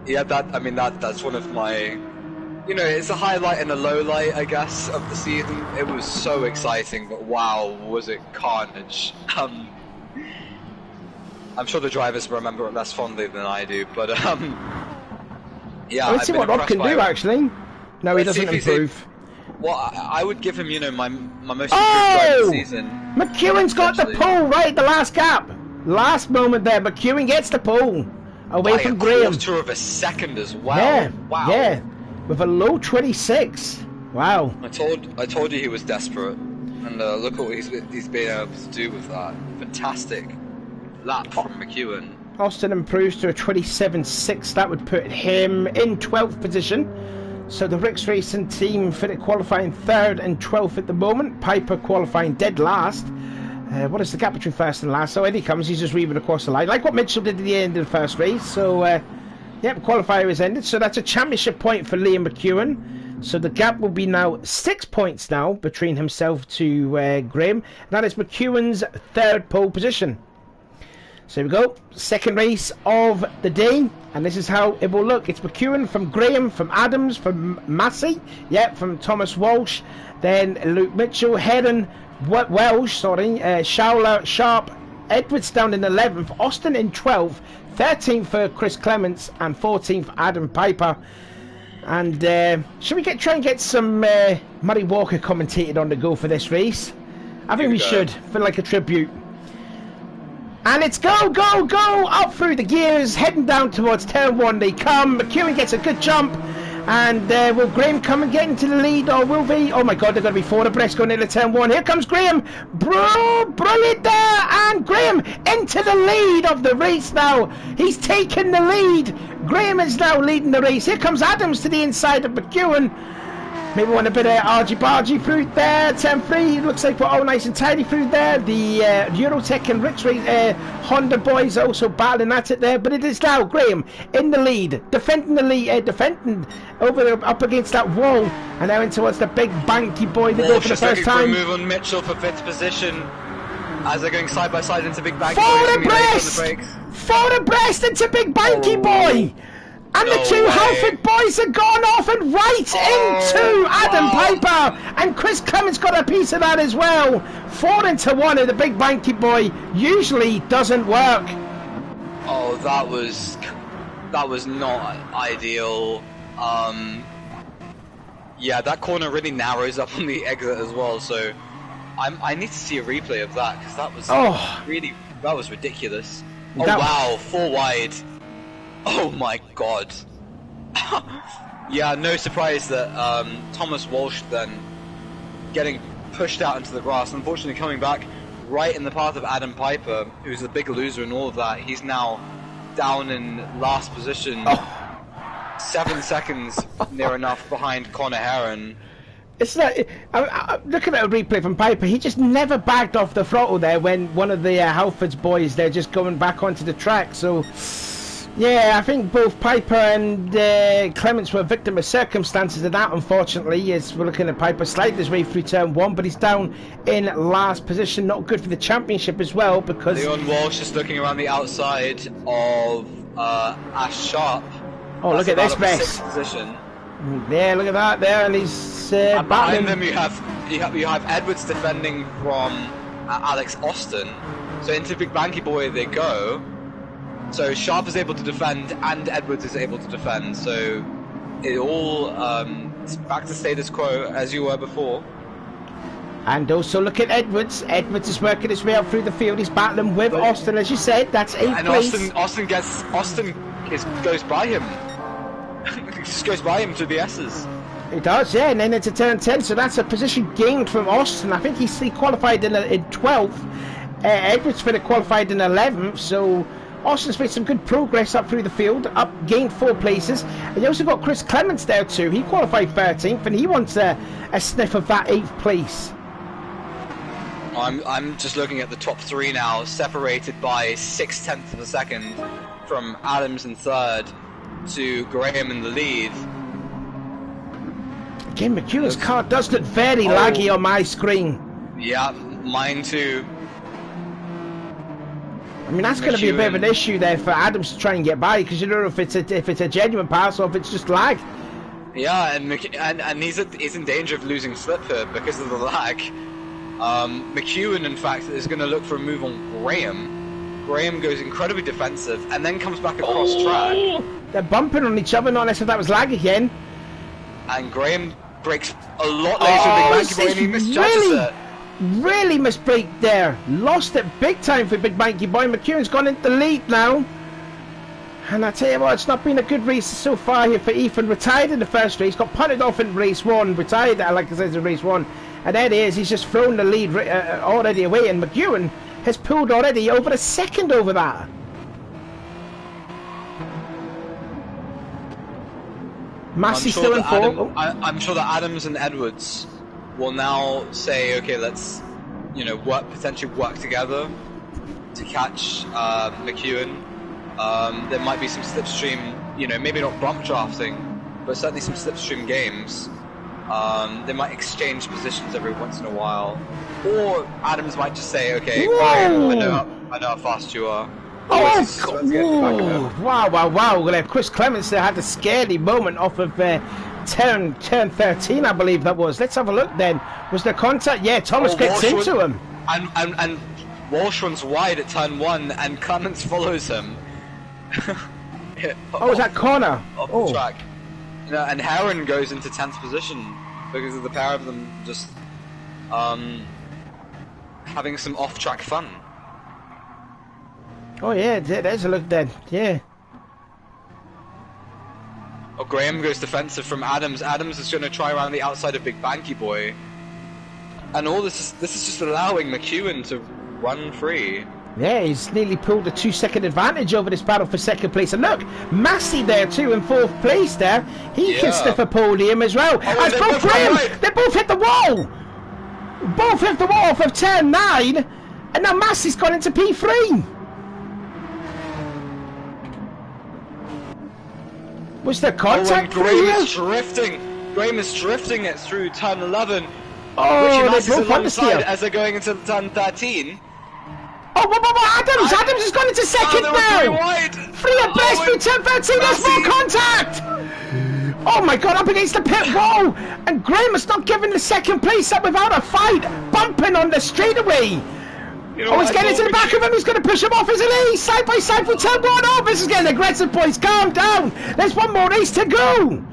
Yeah, that's one of my, it's a highlight and a low light, I guess, of the season. It was so exciting, but wow, was it carnage. I'm sure the drivers remember it less fondly than I do, but yeah. Let's see what Rob can do, actually. No, he doesn't improve. Well, I would give him, my most improved drive of the season. McEwen's got the pole right at the last gap. Last moment there, McEwen gets the pole. Away from Graham. A quarter of a second as well. Yeah, wow. Yeah, with a low 26. Wow. I told you he was desperate, and look at what he's been able to do with that. Fantastic lap from McEwen. Austin improves to a 27.6. That would put him in 12th position. So the Ricks Racing team finished qualifying 3rd and 12th at the moment. Piper qualifying dead last. What is the gap between first and last? So Eddie comes, he's just weaving across the line, like what Mitchell did at the end of the first race. So, qualifier is ended. So that's a championship point for Liam McEwen. So the gap will be now 6 points now between himself to Graham. That is McEwen's 3rd pole position. So here we go, second race of the day, and this is how it will look. It's McEwen from Graham, from Adams, from Massey, from Thomas Walsh, then Luke Mitchell, Heron, Welsh, Showler, Sharp, Edwards down in 11th, Austin in 12th, 13th for Chris Clements, and 14th Adam Piper. And should we try and get some Murray Walker commentated on the go for this race? I think we should, feel like a tribute. And it's go, go, go, up through the gears, heading down towards turn 1 they come. McEwen gets a good jump. And will Graham come and get into the lead, or will they? Oh my God, they're going to be 4 abreast going into turn 1. Here comes Graham. Brilliant there. And Graham into the lead of the race now. He's taken the lead. Graham is now leading the race. Here comes Adams to the inside of McEwen. Maybe want a bit of argy-bargy through there. Turn 3, looks like we're all nice and tidy through there. The Eurotech and Ricks Honda boys are also battling at it there. But it is now Graham in the lead, defending the lead, defending up against that wall. And now in towards the big banky boy they go for the first time. Move on Mitchell for 5th position as they're going side by side into big banky. Forward abreast into big banky boy. And the two Halford boys have gone off and into Adam Piper. And Chris Clements got a piece of that as well. 4 into 1 of the big banky boy usually doesn't work. Oh, that was not ideal. Yeah, that corner really narrows up on the exit as well. So I need to see a replay of that because that was ridiculous. Oh wow, 4 wide. Oh my God. Yeah, no surprise that Thomas Walsh then getting pushed out into the grass. Unfortunately coming back right in the path of Adam Piper, who's the big loser in all of that. He's now down in last position. 7 seconds near enough behind Connor Heron. It's like, looking at a replay from Piper, he just never backed off the throttle there when one of the Halfords boys, they're just going back onto the track. So, yeah, I think both Piper and Clements were a victim of circumstances of that, unfortunately, as we're looking at Piper sliding his way through turn 1, but he's down in last position. Not good for the championship as well, because... Leon Walsh is looking around the outside of Ash Sharp. Oh, look at this mess. Position. Yeah, look at that there, and he's and behind battling. them you have Edwards defending from Alex Austin. So into Big Banky Boy they go. So Sharp is able to defend, and Edwards is able to defend. So it all it's back to status quo as you were before. And also look at Edwards. Edwards is working his way up through the field. He's battling with Austin, as you said. That's 8th place. And Austin goes by him. He just goes by him to the S's. He does, yeah, and then into turn 10, so that's a position gained from Austin. I think he qualified in 12th. Edwards qualified in 11th, so Austin's made some good progress up through the field, gained 4 places. And you also got Chris Clements there too. He qualified 13th, and he wants a sniff of that 8th place. I'm just looking at the top 3 now, separated by 6/10 of a second from Adams in 3rd to Graham in the lead. Again, McEwen's car does look very laggy on my screen. Yeah, mine too. I mean, that's going to be a bit of an issue there for Adams to try and get by, because you don't know if it's a genuine pass or if it's just lag. Yeah, and he's in danger of losing slip here because of the lag. McEwen, in fact, is going to look for a move on Graham. Graham goes incredibly defensive and then comes back across track. They're bumping on each other, not unless if that was lag again. And Graham breaks a lot later than Big Banky Boy, and he misjudges it. Really misbreak there. Lost it big time for Big Banky Boy. McEwen's gone into the lead now. And I tell you what, it's not been a good race so far here for Ethan. Retired in the first race, got punted off in race 1, retired, like I said, in race 1. And there he is, he's just thrown the lead already away, and McEwen has pulled already over a second over that. Massey still in 4th. I'm sure that Adams and Edwards will now say, okay, let's, potentially work together to catch McEwen. There might be some slipstream, maybe not bump drafting, but certainly some slipstream games. They might exchange positions every once in a while, or Adams might just say, "Okay, Graham, I know how fast you are." Wow! Chris Clements there had a scary moment off of turn 13, I believe that was. Let's have a look. Then was there contact? Yeah, Thomas gets into him, and Walsh runs wide at turn 1, and Clements follows him. Was that corner? Off the track. And Heron goes into 10th position because of the pair of them just having some off-track fun. Oh yeah, there's a look then, yeah. Oh, Graham goes defensive from Adams. Adams is going to try around the outside of Big Banky Boy. And all this is just allowing McEwen to run free. Yeah, he's nearly pulled a 2-second advantage over this battle for 2nd place. And look, Massey there too in 4th place there. He can sniff a podium as well. As both Graham, they both hit the wall. Both hit the wall off of turn 9. And now Massey's gone into P3. Was there contact? Graham is drifting. Graham is drifting it through turn 11. Oh, which he masses alongside as they're going into turn 13. Oh, Adams has gone into 2nd now! Free abreast through turn 13, there's more contact! Oh my god, up against the pit wall! And Graham has not given the 2nd place up without a fight! Bumping on the straightaway! He's getting into the back of him, he's going to push him off, isn't he? Side by side with turn 1, oh, this is getting aggressive, boys, calm down! There's one more race to go!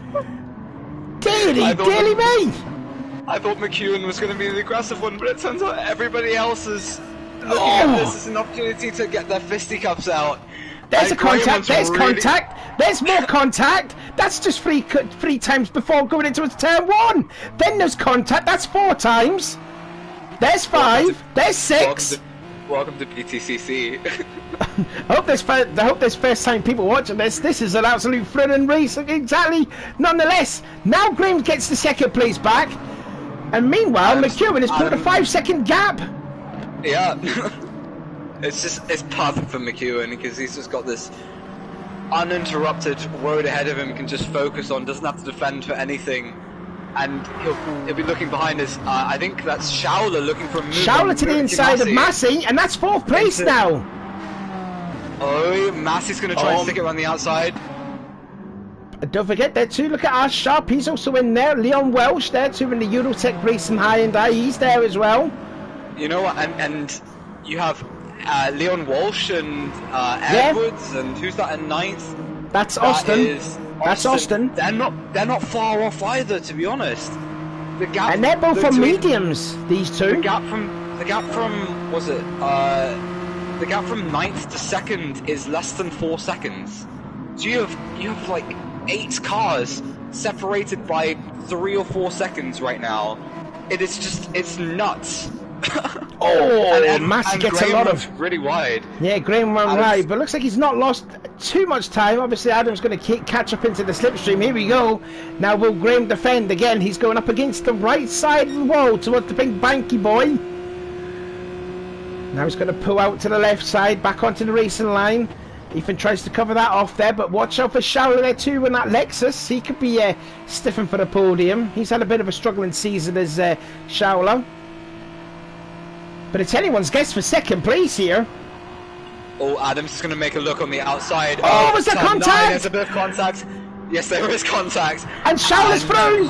Dearly me! I thought McEwen was going to be the aggressive one, but it turns out everybody else is looking at this as an opportunity to get their fisticuffs out. There's a contact, there's contact, there's more contact. That's just three times before going into turn 1. Then there's contact, that's 4 times. There's 5, there's 6. Welcome to BTCC. I hope there's first time people watching this. This is an absolute thrilling race, exactly. Nonetheless, now Graham gets the 2nd place back. And meanwhile, Maggiore has put a 5-second gap. Yeah. it's perfect for McEwen because he's just got this uninterrupted road ahead of him. He can just focus on, doesn't have to defend for anything. And he'll be looking behind us. I think that's Shaula looking for a move. Shaula to the inside of Massey, and that's 4th place now. Oh, Massey's going to try and stick it around the outside. Don't forget there too, look at our Sharp, he's also in there. Leon Welsh there too in the Eurotech Racing High and I, he's there as well. You know what, and you have Leon Walsh and Edwards, and who's that in 9th? That's Austin. That's Austin. They're not far off either, to be honest. The gap, and they're both on mediums, these two. The gap from the gap from 9th to 2nd is less than 4 seconds. So you have like 8 cars separated by 3 or 4 seconds right now. It's nuts. and Massey gets Graham a lot of really wide. Yeah, Graham went wide, but looks like he's not lost too much time. Obviously, Adam's going to catch up into the slipstream. Here we go. Now, will Graham defend again? He's going up against the right side of the wall towards the big banky boy. Now he's going to pull out to the left side, back onto the racing line. Ethan tries to cover that off there, but watch out for Shaula there too in that Lexus. He could be stiffing for the podium. He's had a bit of a struggling season as Shaula. But it's anyone's guess for 2nd place here. Oh, Adams is going to make a look on the outside. Oh, was there contact? There's a bit of contact. Yes, there is contact. And Shaula's through.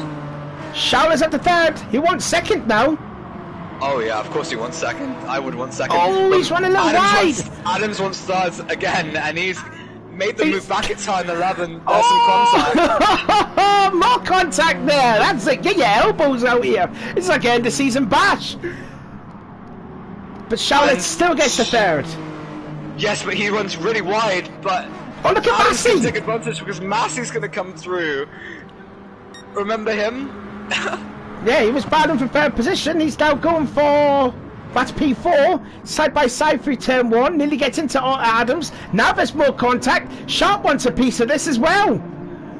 Shaula's at the 3rd. He wants 2nd now. Oh yeah, of course he wants 2nd. I would want 2nd. Oh, he's running a little wide. Adams wants 3rd again, and he's made the move back at turn 11. There's some contact. More contact there. That's it. Get your elbows out here. It's like end of season bash. But Shaula still gets the 3rd. Yes, but he runs really wide. But oh, look at Adams Massey. can take advantage because Massey's going to come through. Remember him? Yeah, he was battling for 3rd position. He's now going for... That's P4. Side by side through turn 1. Nearly gets into Adams. Now there's more contact. Sharp wants a piece of this as well.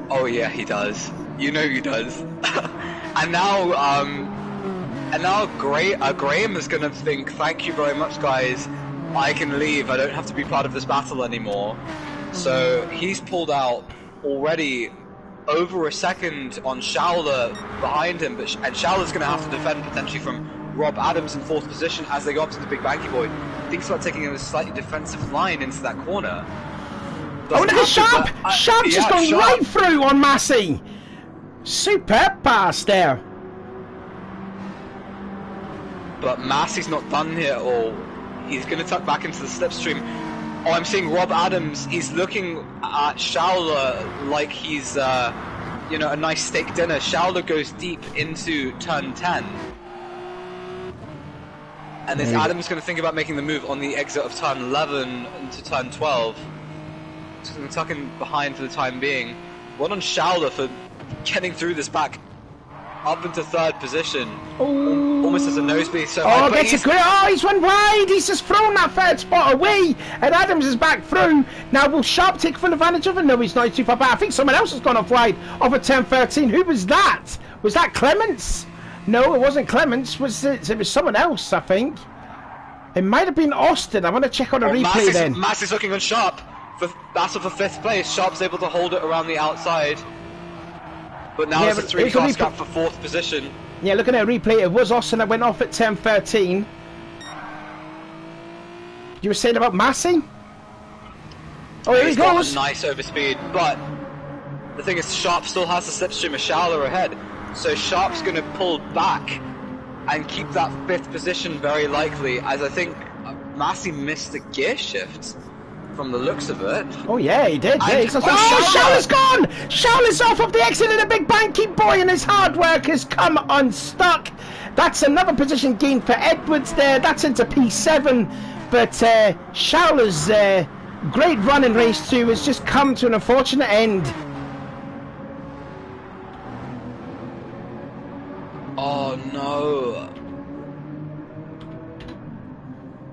Oh yeah, he does. You know he does. and now Graham is going to think, thank you very much, guys. I can leave. I don't have to be part of this battle anymore. So he's pulled out already over a second on Shaula behind him, and Shaula's going to have to defend potentially from Rob Adams in 4th position as they go up to the big banky boy. Thinks about taking a slightly defensive line into that corner. Oh, look at Sharp! Sharp's just gone right through on Massey. Superb pass there. But Massey's not done here at all. He's going to tuck back into the slipstream. Oh, I'm seeing Rob Adams. He's looking at Shaula like he's, you know, a nice steak dinner. Shaula goes deep into turn 10. And this Adams going to think about making the move on the exit of turn 11 into turn 12. Just going to tuck in behind for the time being. Well done Shaula for getting through this back up into 3rd position. Ooh. Almost as a nosebleed. So gets a grip. Oh, he's run wide. He's just thrown that 3rd spot away. And Adams is back through. Now will Sharp take full advantage of it? No, he's not too far back. I think someone else has gone off wide off at turn 13. Who was that? Was that Clements? No, it wasn't Clements. It was someone else, I think. It might have been Austin. I want to check on a replay then. Massey's looking on Sharp. For battle for 5th place. Sharp's able to hold it around the outside. But now it's a 3-car scrap for 4th position. Yeah, looking at a replay, it was Austin that went off at turn 13. You were saying about Massey? Oh, here he goes. A nice overspeed, but the thing is, Sharp still has the slipstream of Shaula ahead. So Sharp's going to pull back and keep that 5th position very likely, as I think Massey missed the gear shift. From the looks of it. Oh yeah, he did. Yeah, Shaula's gone! Shaula's off of the exit and a big banky boy, and his hard work has come unstuck. That's another position gain for Edwards there. That's into P7. But Shaula's great run in race 2 has just come to an unfortunate end. Oh no.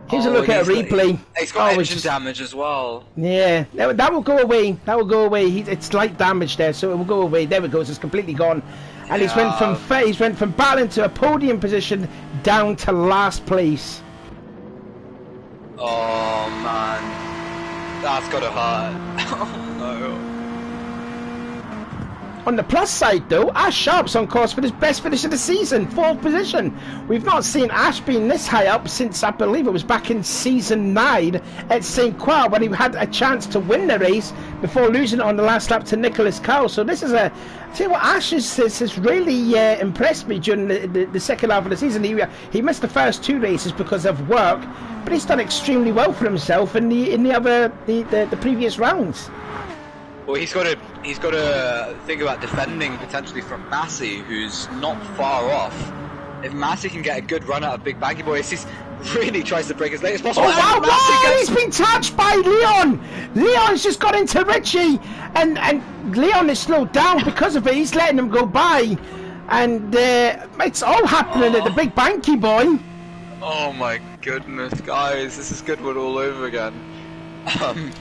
Here's a look at a replay. He's got engine damage as well. Yeah, that will go away. That will go away. It's light damage there, so it will go away. There it goes. It's completely gone. And he's went from battling to a podium position down to last place. Oh man, that's gotta hurt. Oh no. On the plus side though, Ash Sharp's on course for his best finish of the season, 4th position. We've not seen Ash being this high up since, I believe it was back in season 9 at St. Croix, when he had a chance to win the race before losing it on the last lap to Nicholas Cowell. So this is I tell you what, Ash has really impressed me during the second half of the season. He missed the first 2 races because of work, but he's done extremely well for himself in the previous rounds. Well, he's got to think about defending potentially from Massey, who's not far off. If Massey can get a good run out of Big Baggy Boy, he really tries to break as late as possible. Oh wow! He's been touched by Leon. Leon's just got into Richie, and Leon is slowed down because of it. He's letting him go by, and it's all happening at the Big Banky Boy. Oh my goodness, guys, this is Goodwood all over again.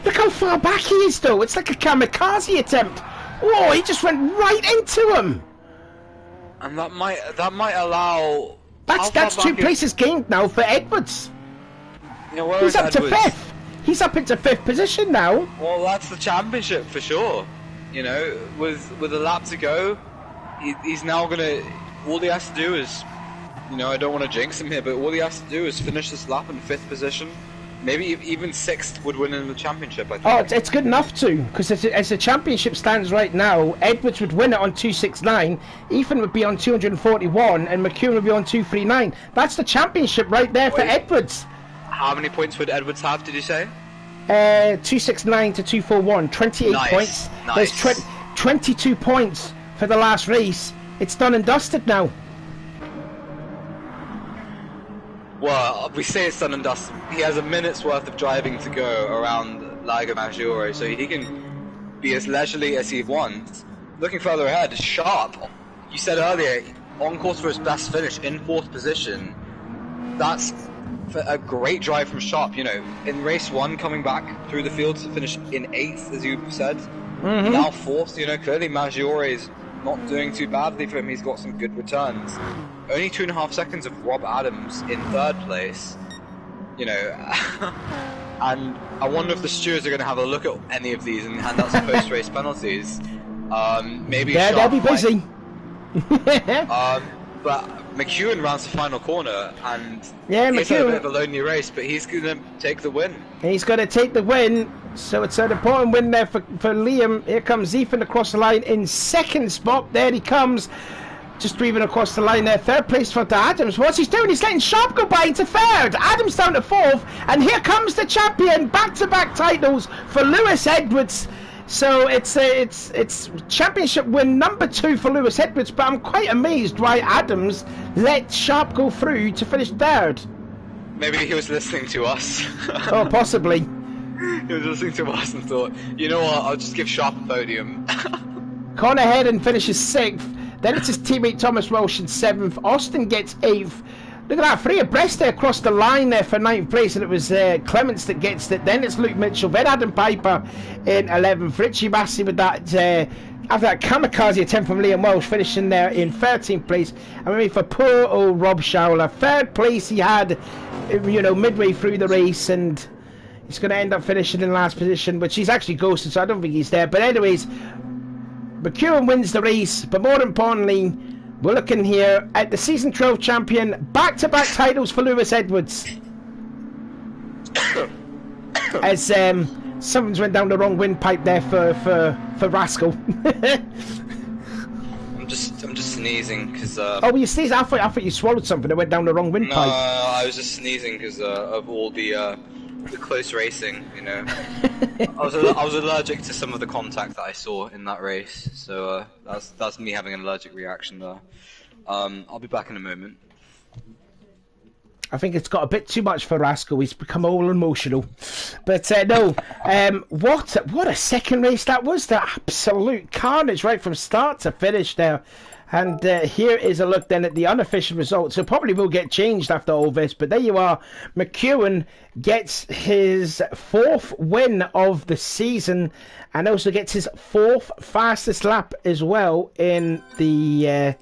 Look how far back he is, though. It's like a kamikaze attempt. Whoa, he just went right into him. And that might allow. That's 2 places gained now for Edwards. You know, he's up to 5th. He's up into 5th position now. Well, that's the championship for sure. You know, with a lap to go, he's now gonna. All he has to do is, you know, I don't want to jinx him here, but all he has to do is finish this lap in 5th position. Maybe even 6th would win in the championship, I think. Oh, it's good enough to, because as the championship stands right now, Edwards would win it on 269, Ethan would be on 241, and McEwen would be on 239. That's the championship right there for Edwards. How many points would Edwards have, did you say? 269 to 241, 28 points. Nice. There's 22 points for the last race. It's done and dusted now. Well, we say it's done and dusted. He has a minute's worth of driving to go around Lago Maggiore, so he can be as leisurely as he wants. Looking further ahead, Sharp, you said earlier, on course for his best finish in 4th position. That's a great drive from Sharp, you know. In race 1, coming back through the field to finish in 8th, as you said. Now 4th, you know, clearly Maggiore is not doing too badly for him. He's got some good returns. Only 2.5 seconds of Rob Adams in 3rd place, you know. And I wonder if the stewards are going to have a look at any of these and hand out some post-race penalties. Maybe they'll be busy. But McEwen rounds the final corner, and yeah, it's a bit of a lonely race, but he's going to take the win. He's going to take the win, so it's an important win there for Liam. Here comes Ethan across the line in 2nd spot. There he comes, just breathing across the line there. 3rd place for Adams. What's he doing? He's letting Sharp go by into 3rd. Adams down to 4th, and here comes the champion. Back-to-back titles for Lewis Edwards. So it's championship win number 2 for Lewis Edwards, but I'm quite amazed why Adams let Sharp go through to finish 3rd. Maybe he was listening to us. Oh, possibly. He was listening to us and thought, you know what, I'll just give Sharp a podium. Connor Hedden finishes 6th. Then it's his teammate Thomas Welsh in 7th. Austin gets 8th. Look at that, 3 abreast there across the line there for 9th place, and it was Clements that gets it. Then it's Luke Mitchell, then Adam Piper in 11th. Richie Massey with that, after that kamikaze attempt from Liam Welsh, finishing there in 13th place. And maybe for poor old Rob Showler, 3rd place he had, you know, midway through the race, and he's going to end up finishing in last position, which he's actually ghosted, so I don't think he's there. But anyways, McEwen wins the race, but more importantly, we're looking here at the season 12 champion, back-to-back titles for Lewis Edwards. As someone's went down the wrong windpipe there for Rascal. I'm just sneezing because. Oh, you sneezed? I thought you swallowed something that went down the wrong windpipe. No, I was just sneezing because of all the close racing. You know, I was allergic to some of the contact that I saw in that race, so that's me having an allergic reaction there. I'll be back in a moment. I think it's got a bit too much for Rascal. He's become all emotional. But no, what a second race that was. The absolute carnage right from start to finish there. And here is a look then at the unofficial results. It probably will get changed after all this, but there you are. McEwen gets his 4th win of the season and also gets his 4th fastest lap as well in the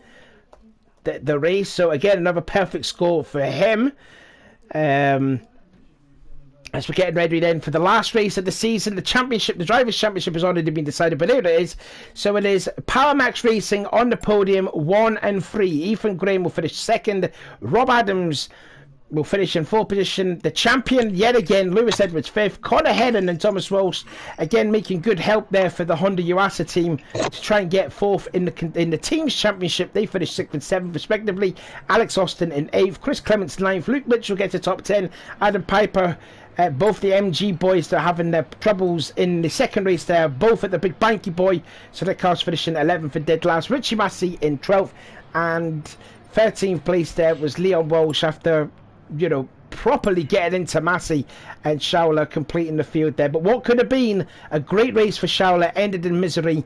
race. So again, another perfect score for him. As we're getting ready then for the last race of the season, the championship, the Drivers' Championship has already been decided, but there it is. So it is Power Max Racing on the podium, 1 and 3. Ethan Graham will finish 2nd. Rob Adams will finish in 4th position. The champion, yet again, Lewis Edwards 5th. Connor Hedden and Thomas Walsh, again, making good help there for the Honda Yuasa team to try and get 4th in the Teams Championship. They finished 6th and 7th, respectively. Alex Austin in 8th. Chris Clements 9th. Luke Mitchell gets a top 10. Adam Piper, both the MG boys that are having their troubles in the second race there, both at the Big Banky Boy, so their cars finishing 11th and dead last. Richie Massey in 12th, and 13th place there was Leon Walsh after, you know, properly getting into Massey and Schauler completing the field there. But what could have been a great race for Schauler ended in misery,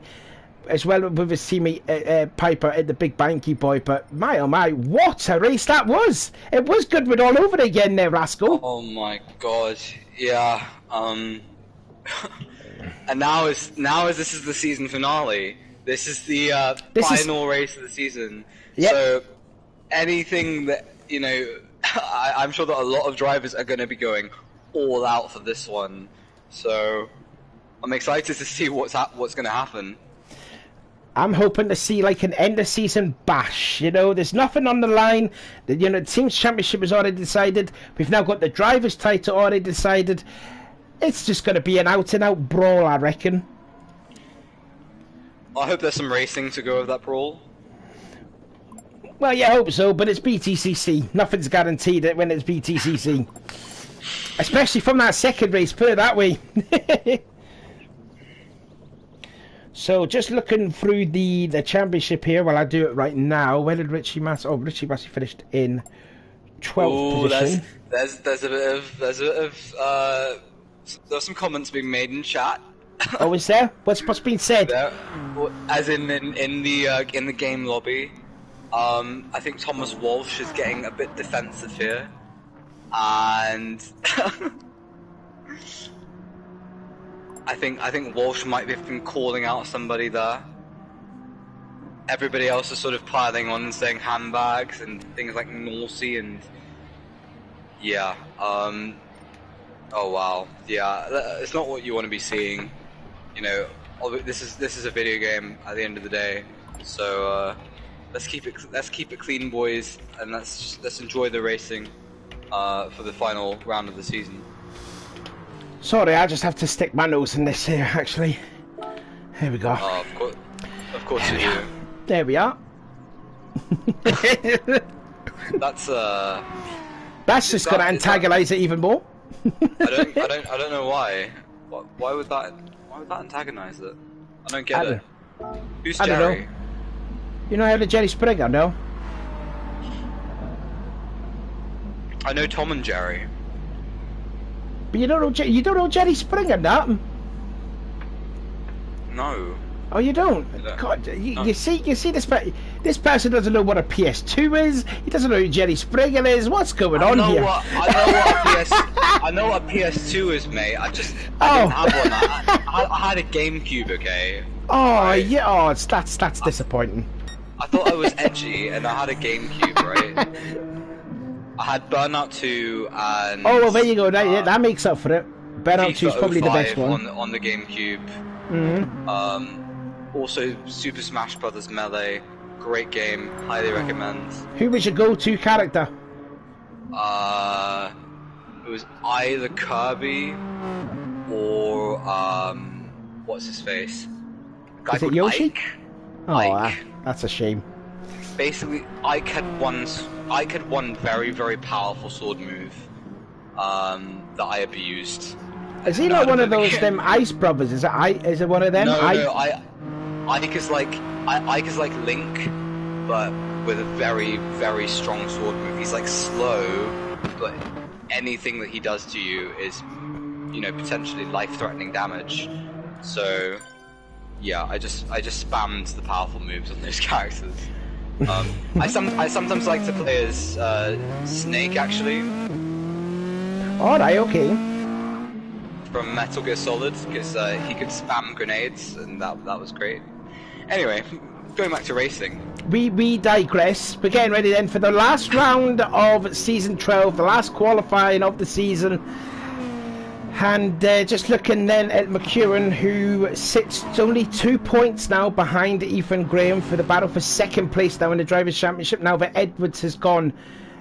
as well with his teammate Piper at the Big Banky Boy. But my oh my, what a race that was! It was Goodwood all over again there, Rascal. Oh my god, yeah. And now as this is the season finale. This is the final race of the season. Yep. So anything that, you know, I'm sure that a lot of drivers are going to be going all out for this one. So I'm excited to see what's going to happen. I'm hoping to see like an end of season bash. You know, there's nothing on the line. The Teams Championship is already decided. We've now got the Drivers' title already decided. It's just going to be an out and out brawl, I reckon. I hope there's some racing to go with that brawl. Well, yeah, I hope so, but it's BTCC. Nothing's guaranteed when it's BTCC. Especially from that second race, put it that way. So, just looking through the championship here, well, I do it right now. Where did Richie Massey... Oh, Richie Massey finished in 12th position. There's a bit of there's some comments being made in chat. Oh, is there? What's been said? There, as in the game lobby. I think Thomas Walsh is getting a bit defensive here, and I think Walsh might have been calling out somebody there. Everybody else is sort of piling on and saying handbags and things like Norsey and yeah. Oh wow, yeah. It's not what you want to be seeing. You know, this is a video game at the end of the day. So let's keep it clean, boys, and let's enjoy the racing for the final round of the season. Sorry, I just have to stick my nose in this here, actually. Here we go. Oh, of course you do. There we are. That's just going to antagonize it even more. I don't know why. Why would that antagonize it? I don't get it. Who's Jerry? I don't know. You know how the Jerry Springer, no? I know Tom and Jerry. But you don't know Jerry Springer, that? No. Oh, you don't? God, you see this person doesn't know what a PS2 is. He doesn't know who Jerry Springer is. What's going on here? I know what a PS2 is, mate. I didn't have one. I had a GameCube, okay? Oh, right? Yeah. Oh, that's disappointing. I thought I was edgy, and I had a GameCube, right? I had Burnout 2 and... Oh, well, there you go. That makes up for it. Burnout 2 is probably the best one. On the GameCube. Mm-hmm. Also, Super Smash Bros. Melee. Great game. Highly recommend. Who was your go-to character? It was either Kirby or, what's his face? Is it Yoshi? Ike? Oh, Ike. That's a shame. Basically, Ike had one very, very powerful sword move that I abused. Is he not one of those them Ice Brothers? Is it one of them? No, Ike is like Link, but with a very, very strong sword move. He's like slow, but anything that he does to you is, you know, potentially life-threatening damage. So, yeah, I just spammed the powerful moves on those characters. I sometimes like to play as Snake, actually. Alright, okay. From Metal Gear Solid, because he could spam grenades, and that was great. Anyway, going back to racing. We digress. We're getting ready then for the last round of Season 12, the last qualifying of the season. And just looking then at McEwen, who sits only 2 points now behind Ethan Graham for the battle for second place now in the Drivers' Championship. Now that Edwards has gone,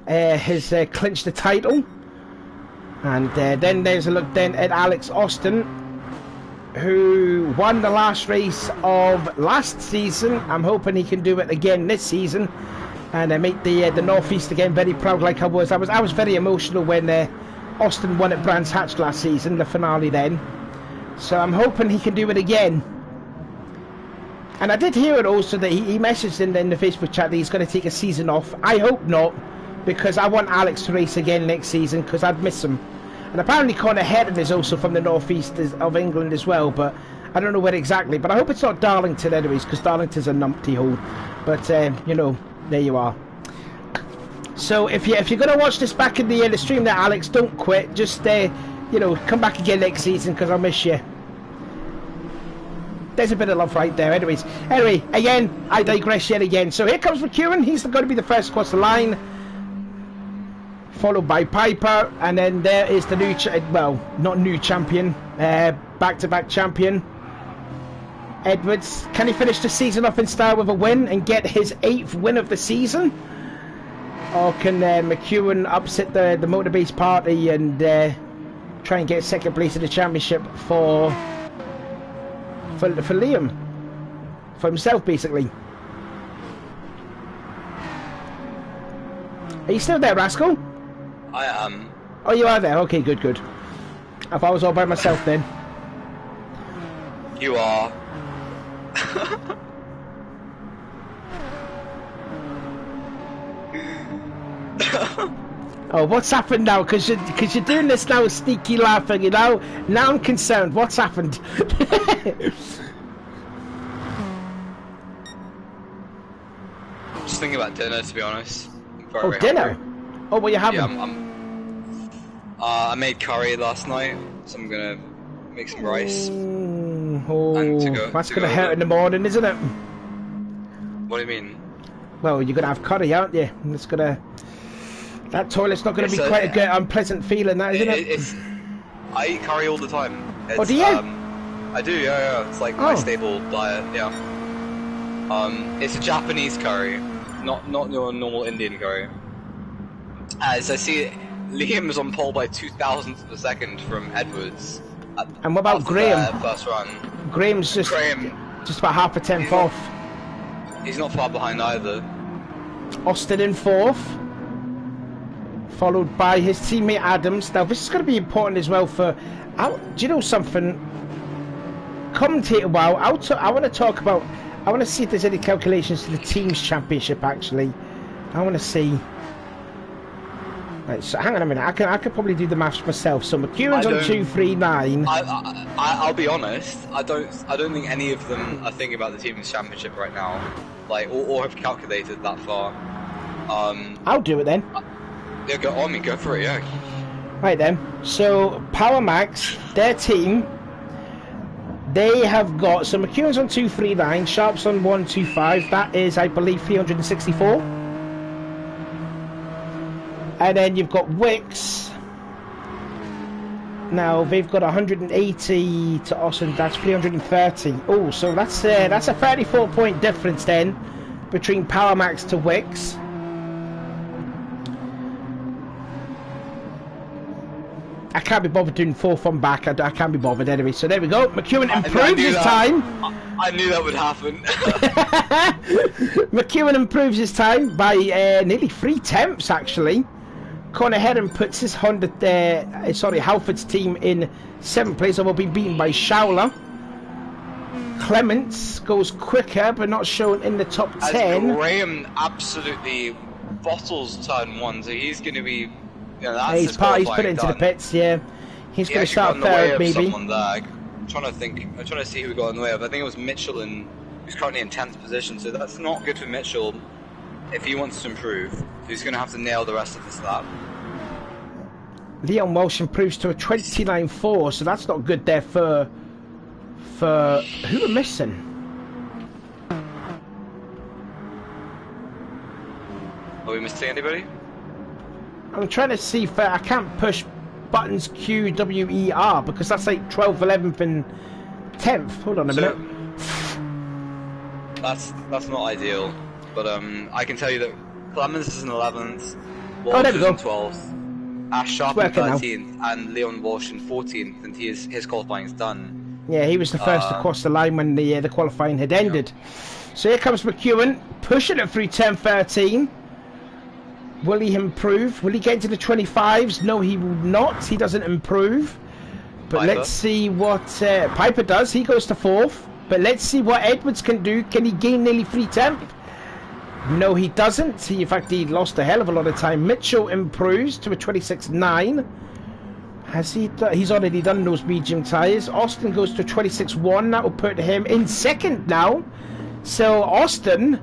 has clinched the title. And then there's a look then at Alex Austin, who won the last race of last season. I'm hoping he can do it again this season and make the Northeast again very proud like I was. I was very emotional when Austin won at Brands Hatch last season, the finale then. So I'm hoping he can do it again. And I did hear it also that he messaged in the Facebook chat that he's going to take a season off. I hope not, because I want Alex to race again next season, because I'd miss him. And apparently Conor Heron is also from the northeast of England as well, but I don't know where exactly. But I hope it's not Darlington anyways, because Darlington's a numpty hole. But, you know, there you are. So if you're going to watch this back in the stream there, Alex, don't quit. Just, you know, come back again next season, because I'll miss you. There's a bit of love right there. Anyways, anyway, again, I digress yet again. So here comes McEwen. He's going to be the first across the line, followed by Piper, and then there is the new, well, not new champion, back-to-back champion, Edwards. Can he finish the season off in style with a win and get his 8th win of the season? Or can McEwen upset the Motorbase party and try and get second place in the championship for Liam, for himself basically? Are you still there, Rascal? I am. Oh, you are there. Okay, good, good. If I was all by myself then. You are. Oh, what's happened now? Because you're doing this now, sneaky laughing, you know? Now I'm concerned. What's happened? Just thinking about dinner, to be honest. Oh, dinner? Oh, what are you having? Yeah, I made curry last night, so I'm gonna make some rice. That's gonna hurt in the morning, isn't it? What do you mean? Well, you're gonna have curry, aren't you? And it's gonna... That toilet's not gonna be quite a good, unpleasant feeling, that, isn't it? I eat curry all the time. Oh, do you? I do, yeah. It's like my staple diet, yeah. It's a Japanese curry, not your normal Indian curry. As I see it, Liam is on pole by 2,000ths of a second from Edwards. And what about Graham? First run. Graham's just about half a tenth off. He's not far behind either. Austin in 4th, followed by his teammate Adams. Now this is going to be important as well for... do you know something? Commentator, wow, I want to talk about... I want to see if there's any calculations to the team's championship actually. I want to see... Right, so hang on a minute, I could probably do the maths myself. So McEwen's on 239. I'll be honest, I don't think any of them are thinking about the team's championship right now. Like, or have calculated that far. I'll do it then. Yeah, go for it, yeah. Right then, so Power Max, their team, they have got, so McEwen's on 239, Sharp's on 125, that is, I believe, 364. And then you've got Wicks. Now they've got 180 to Austin. That's 330. Oh, so that's a 34-point difference then between Power Max to Wicks. I can't be bothered doing 4 from back. I can't be bothered anyway. So there we go. McEwen improves his time. I knew that would happen. McEwen improves his time by nearly 3 tenths actually. Conor Heron puts his Halford's team in 7th place and will be beaten by Schauler. Clements goes quicker but not shown in the top 10. Graham absolutely bottles turn 1, so he's going to be Yeah, that's he's his put it qualifying into the done. pits, yeah. He's He going to actually start got in the way third, of maybe. someone there. I'm trying to think. I'm trying to see who we got in the way of. I think it was Mitchell, who's currently in 10th position. So that's not good for Mitchell if he wants to improve. He's going to have to nail the rest of this lap. Leon Walsh improves to a 29.4, so that's not good there for who are missing? Are we missing anybody? I'm trying to see if I can't push buttons Q, W, E, R because that's like 12th, 11th, and 10th. Hold on a minute. That's not ideal, but I can tell you that Clemens is in 11th, Oh, Walsh there we is go. in 12th, Ash Sharp in 13th, and Leon Walsh in 14th, and his qualifying is done. Yeah, he was the first to cross the line when the qualifying had ended. So here comes McEwen, pushing it through 10-13. Will he improve? Will he get into the 25s? No, he will not. He doesn't improve. But Piper. let's see what Piper does. He goes to 4th. But let's see what Edwards can do. Can he gain nearly 3/10? No, he doesn't. In fact, he lost a hell of a lot of time. Mitchell improves to a 26.9. Has he? He's already done those medium tyres. Austin goes to 26.1. That will put him in 2nd now. So Austin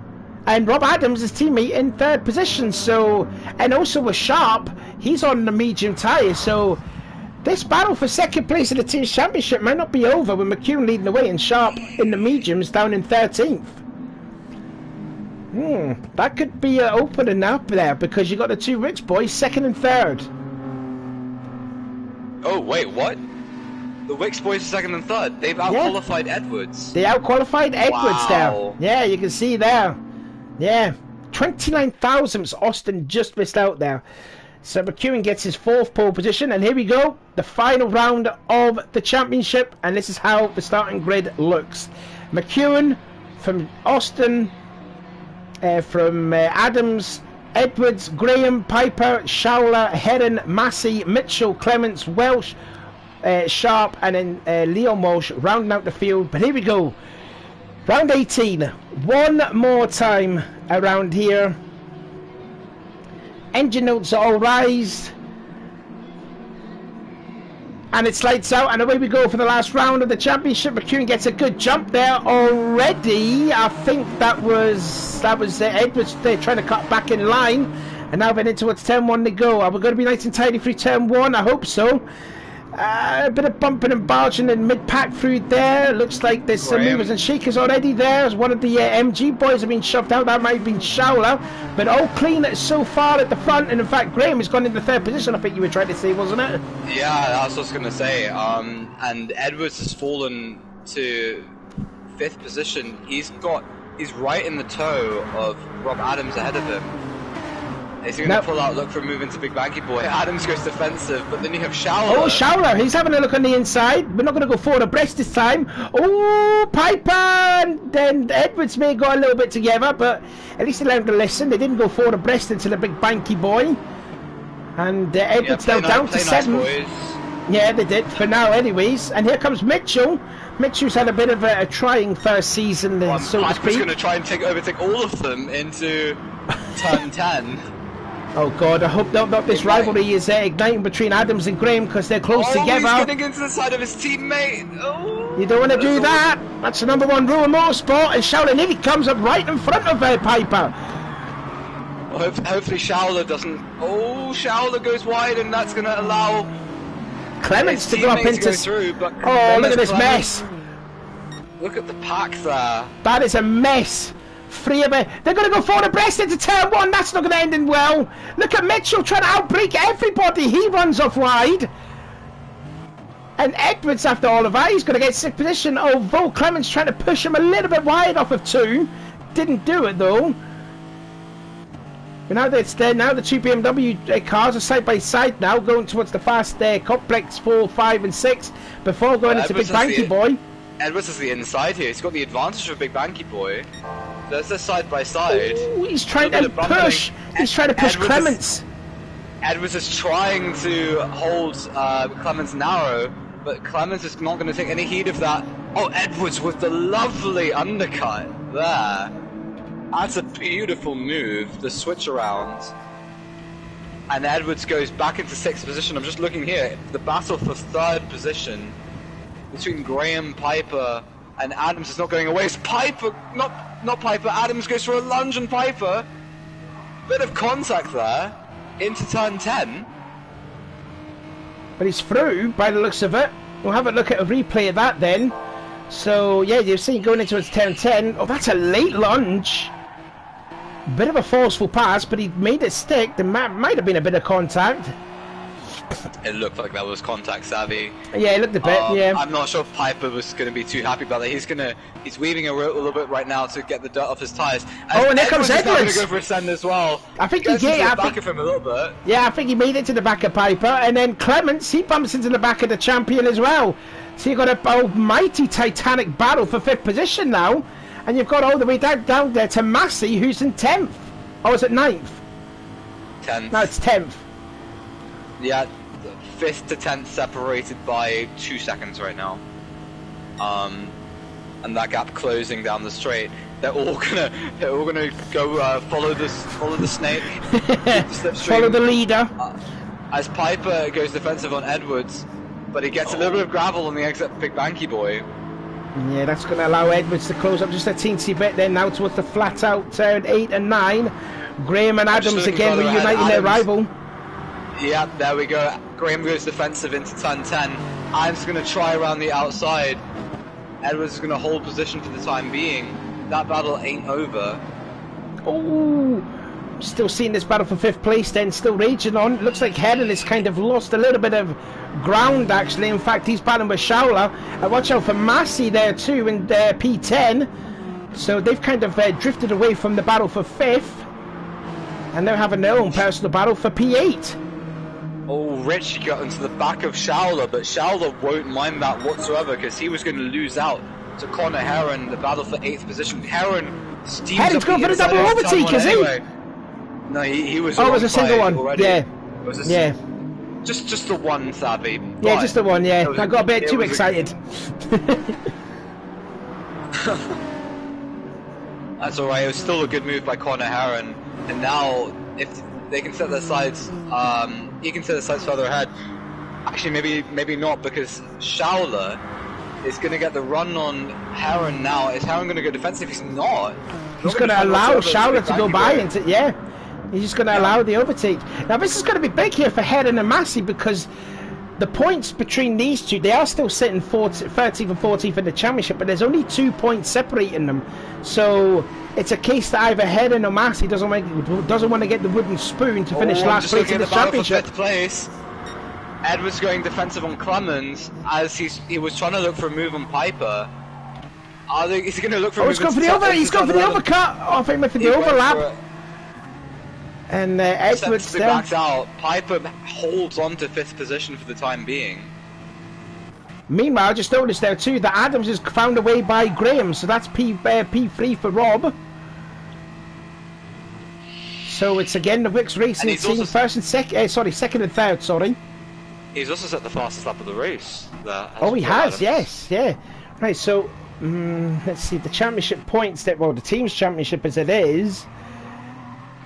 and Rob Adams, his teammate, in 3rd position. So, and also with Sharp, he's on the medium tyre. So this battle for 2nd place in the Teams Championship might not be over with McEwen leading the way and Sharp in the mediums down in 13th. That could be opening up there because you got the two Ricks boys, 2nd and 3rd. Oh wait, what? The Wicks boys are 2nd and 3rd. They've out-qualified Edwards. They out-qualified Edwards Wow. there. Yeah, you can see there. Yeah, 29 thousandths. Austin just missed out there. So McEwen gets his 4th pole position, and here we go, the final round of the championship, and this is how the starting grid looks. McEwen from Austin, from Adams, Edwards, Graham, Piper, Schauler, Heron, Massey, Mitchell, Clements, Welsh, Sharp, and then Leon Walsh rounding out the field. But here we go, round 18, one more time around here. Engine notes are all raised, and it's lights out, and away we go for the last round of the championship. McEwen gets a good jump there already. I think that was Edwards there trying to cut back in line, and now we're into towards turn 1 to go. Are we going to be nice and tidy through turn 1? I hope so. A bit of bumping and barging and mid-pack through there. Looks like there's some movers and shakers already there, as one of the MG boys have been shoved out. That might have been Schauler, but all clean so far at the front. And in fact, Graham has gone into 3rd position, I think you were trying to say, wasn't it? Yeah, that's what I was going to say. And Edwards has fallen to 5th position. He's right in the toe of Rob Adams ahead of him. Is he going to pull out, look for a move into Big Banky Boy? Adams goes defensive, but then you have Schauler. Oh, Schauler, he's having a look on the inside. We're not going to go forward abreast this time. Oh, Piper, and then Edwards may go a little bit together, but at least they learned to listen. They didn't go forward abreast into the Big Banky Boy. And Edwards now down to 7th. Yeah, they did, for now anyways. And here comes Mitchell. Mitchell's had a bit of a trying first season, so to speak. Piper's going to try and overtake all of them into turn 10. Oh God, I hope not this rivalry is igniting between Adams and Graham because they're close together. He's getting into the side of his teammate. Oh, you don't want to do that. That's the #1 rule of motorsport. And Schauler nearly comes up right in front of Piper. Well, hopefully Schauler doesn't. Oh, Schauler goes wide, and that's going to allow Clements to go up into. Through, but oh, look at this mess. Look at the pack there. That is a mess. 3 of it. They're going to go forward abreast into turn 1. That's not going to end in well. Look at Mitchell trying to outbrake everybody. He runs off wide. And Edwards, after all of that, he's going to get 6th position. Although Clements trying to push him a little bit wide off of 2. Didn't do it though. But now that's there. Now the 2 BMW cars are side by side now, going towards the fast complex 4, 5, and 6 before going into Big Banky Boy. Edwards is the inside here. He's got the advantage of Big Banky Boy. There's this side by side. Ooh, he's trying to push. He's trying to push Clements. Edwards is trying to hold Clements narrow, but Clements is not going to take any heed of that. Oh, Edwards with the lovely undercut there. That's a beautiful move. The switch around. and Edwards goes back into 6th position. I'm just looking here. The battle for 3rd position between Graham, Piper, and Adams is not going away. It's Piper, not Piper. Adams goes for a lunge, and Piper. Bit of contact there into turn 10. But he's through by the looks of it. We'll have a look at a replay of that then. So yeah, you've seen going into his turn 10. Oh, that's a late lunge. Bit of a forceful pass, but he made it stick. There might have been a bit of contact. It looked like that was contact, Savvy. Yeah, it looked a bit, yeah. I'm not sure if Piper was going to be too happy about that. He's weaving a little bit right now to get the dirt off his tyres. And there comes Edwards. He's going to go for a send as well. I think he did. Back of him a little bit. Yeah, I think he made it to the back of Piper, and then Clements, he bumps into the back of the champion as well. So you've got a almighty titanic battle for 5th position now, and you've got all the way down there to Massey, who's in 10th. Or is it 9th? 10th. No, it's 10th. Yeah, 5th to 10th separated by 2 seconds right now. And that gap closing down the straight. They're all gonna go follow the snake, the follow the leader. As Piper goes defensive on Edwards, but he gets a little bit of gravel on the exit, Big Banky Boy. Yeah, that's going to allow Edwards to close up just a teensy bit then now towards the flat out turn 8 and 9. Graham and Adams again reuniting their rival. Yeah, there we go. Graham goes defensive into turn 10. Adams going to try around the outside. Edwards is going to hold position for the time being. That battle ain't over. Oh, still seeing this battle for 5th place then, still raging on. Looks like Heron has kind of lost a little bit of ground actually. In fact, he's battling with Shaula. Watch out for Massey there too in P10. So they've kind of drifted away from the battle for 5th. And they're having their own personal battle for P8. Oh, Rich got into the back of Shaula, but Shaula won't mind that whatsoever because he was going to lose out to Connor Heron, the battle for 8th position. Heron's going for the double overtake, is he? No, he was. Oh, it was a single one. Already. Yeah. Yeah. Just the one, Savvy. Yeah, just the one. Yeah, I got a bit too excited. That's alright. It was still a good move by Connor Heron, and now if they can set their sights, he can set the sights further ahead. Actually, maybe not, because Shaula is going to get the run on Heron now. Is Heron going to go defensive? He's not. He's going to allow Shaula to go by into He's just going to allow the overtake. Now this is going to be big here for Heron and Massey because the points between these two, they are still sitting 13th and 14th in the championship, but there's only 2 points separating them. So it's a case that either Heron or Massey doesn't want to get the wooden spoon to finish last place in the championship. For 5th place. Edwards going defensive on Clemens as he was trying to look for a move on Piper. Is he going to look for a move? He's gone for the overcut. I think for the overlap. And Edwards there. Backs out. Piper holds on to 5th position for the time being. Meanwhile, I just noticed there too that Adams is found away by Graham, so that's P3 for Rob. So it's again the Wicks Racing team second and third. Sorry. He's also set the fastest lap of the race. Oh, he has. Adams. Yes, yeah. Right. So let's see the championship points the team's championship as it is.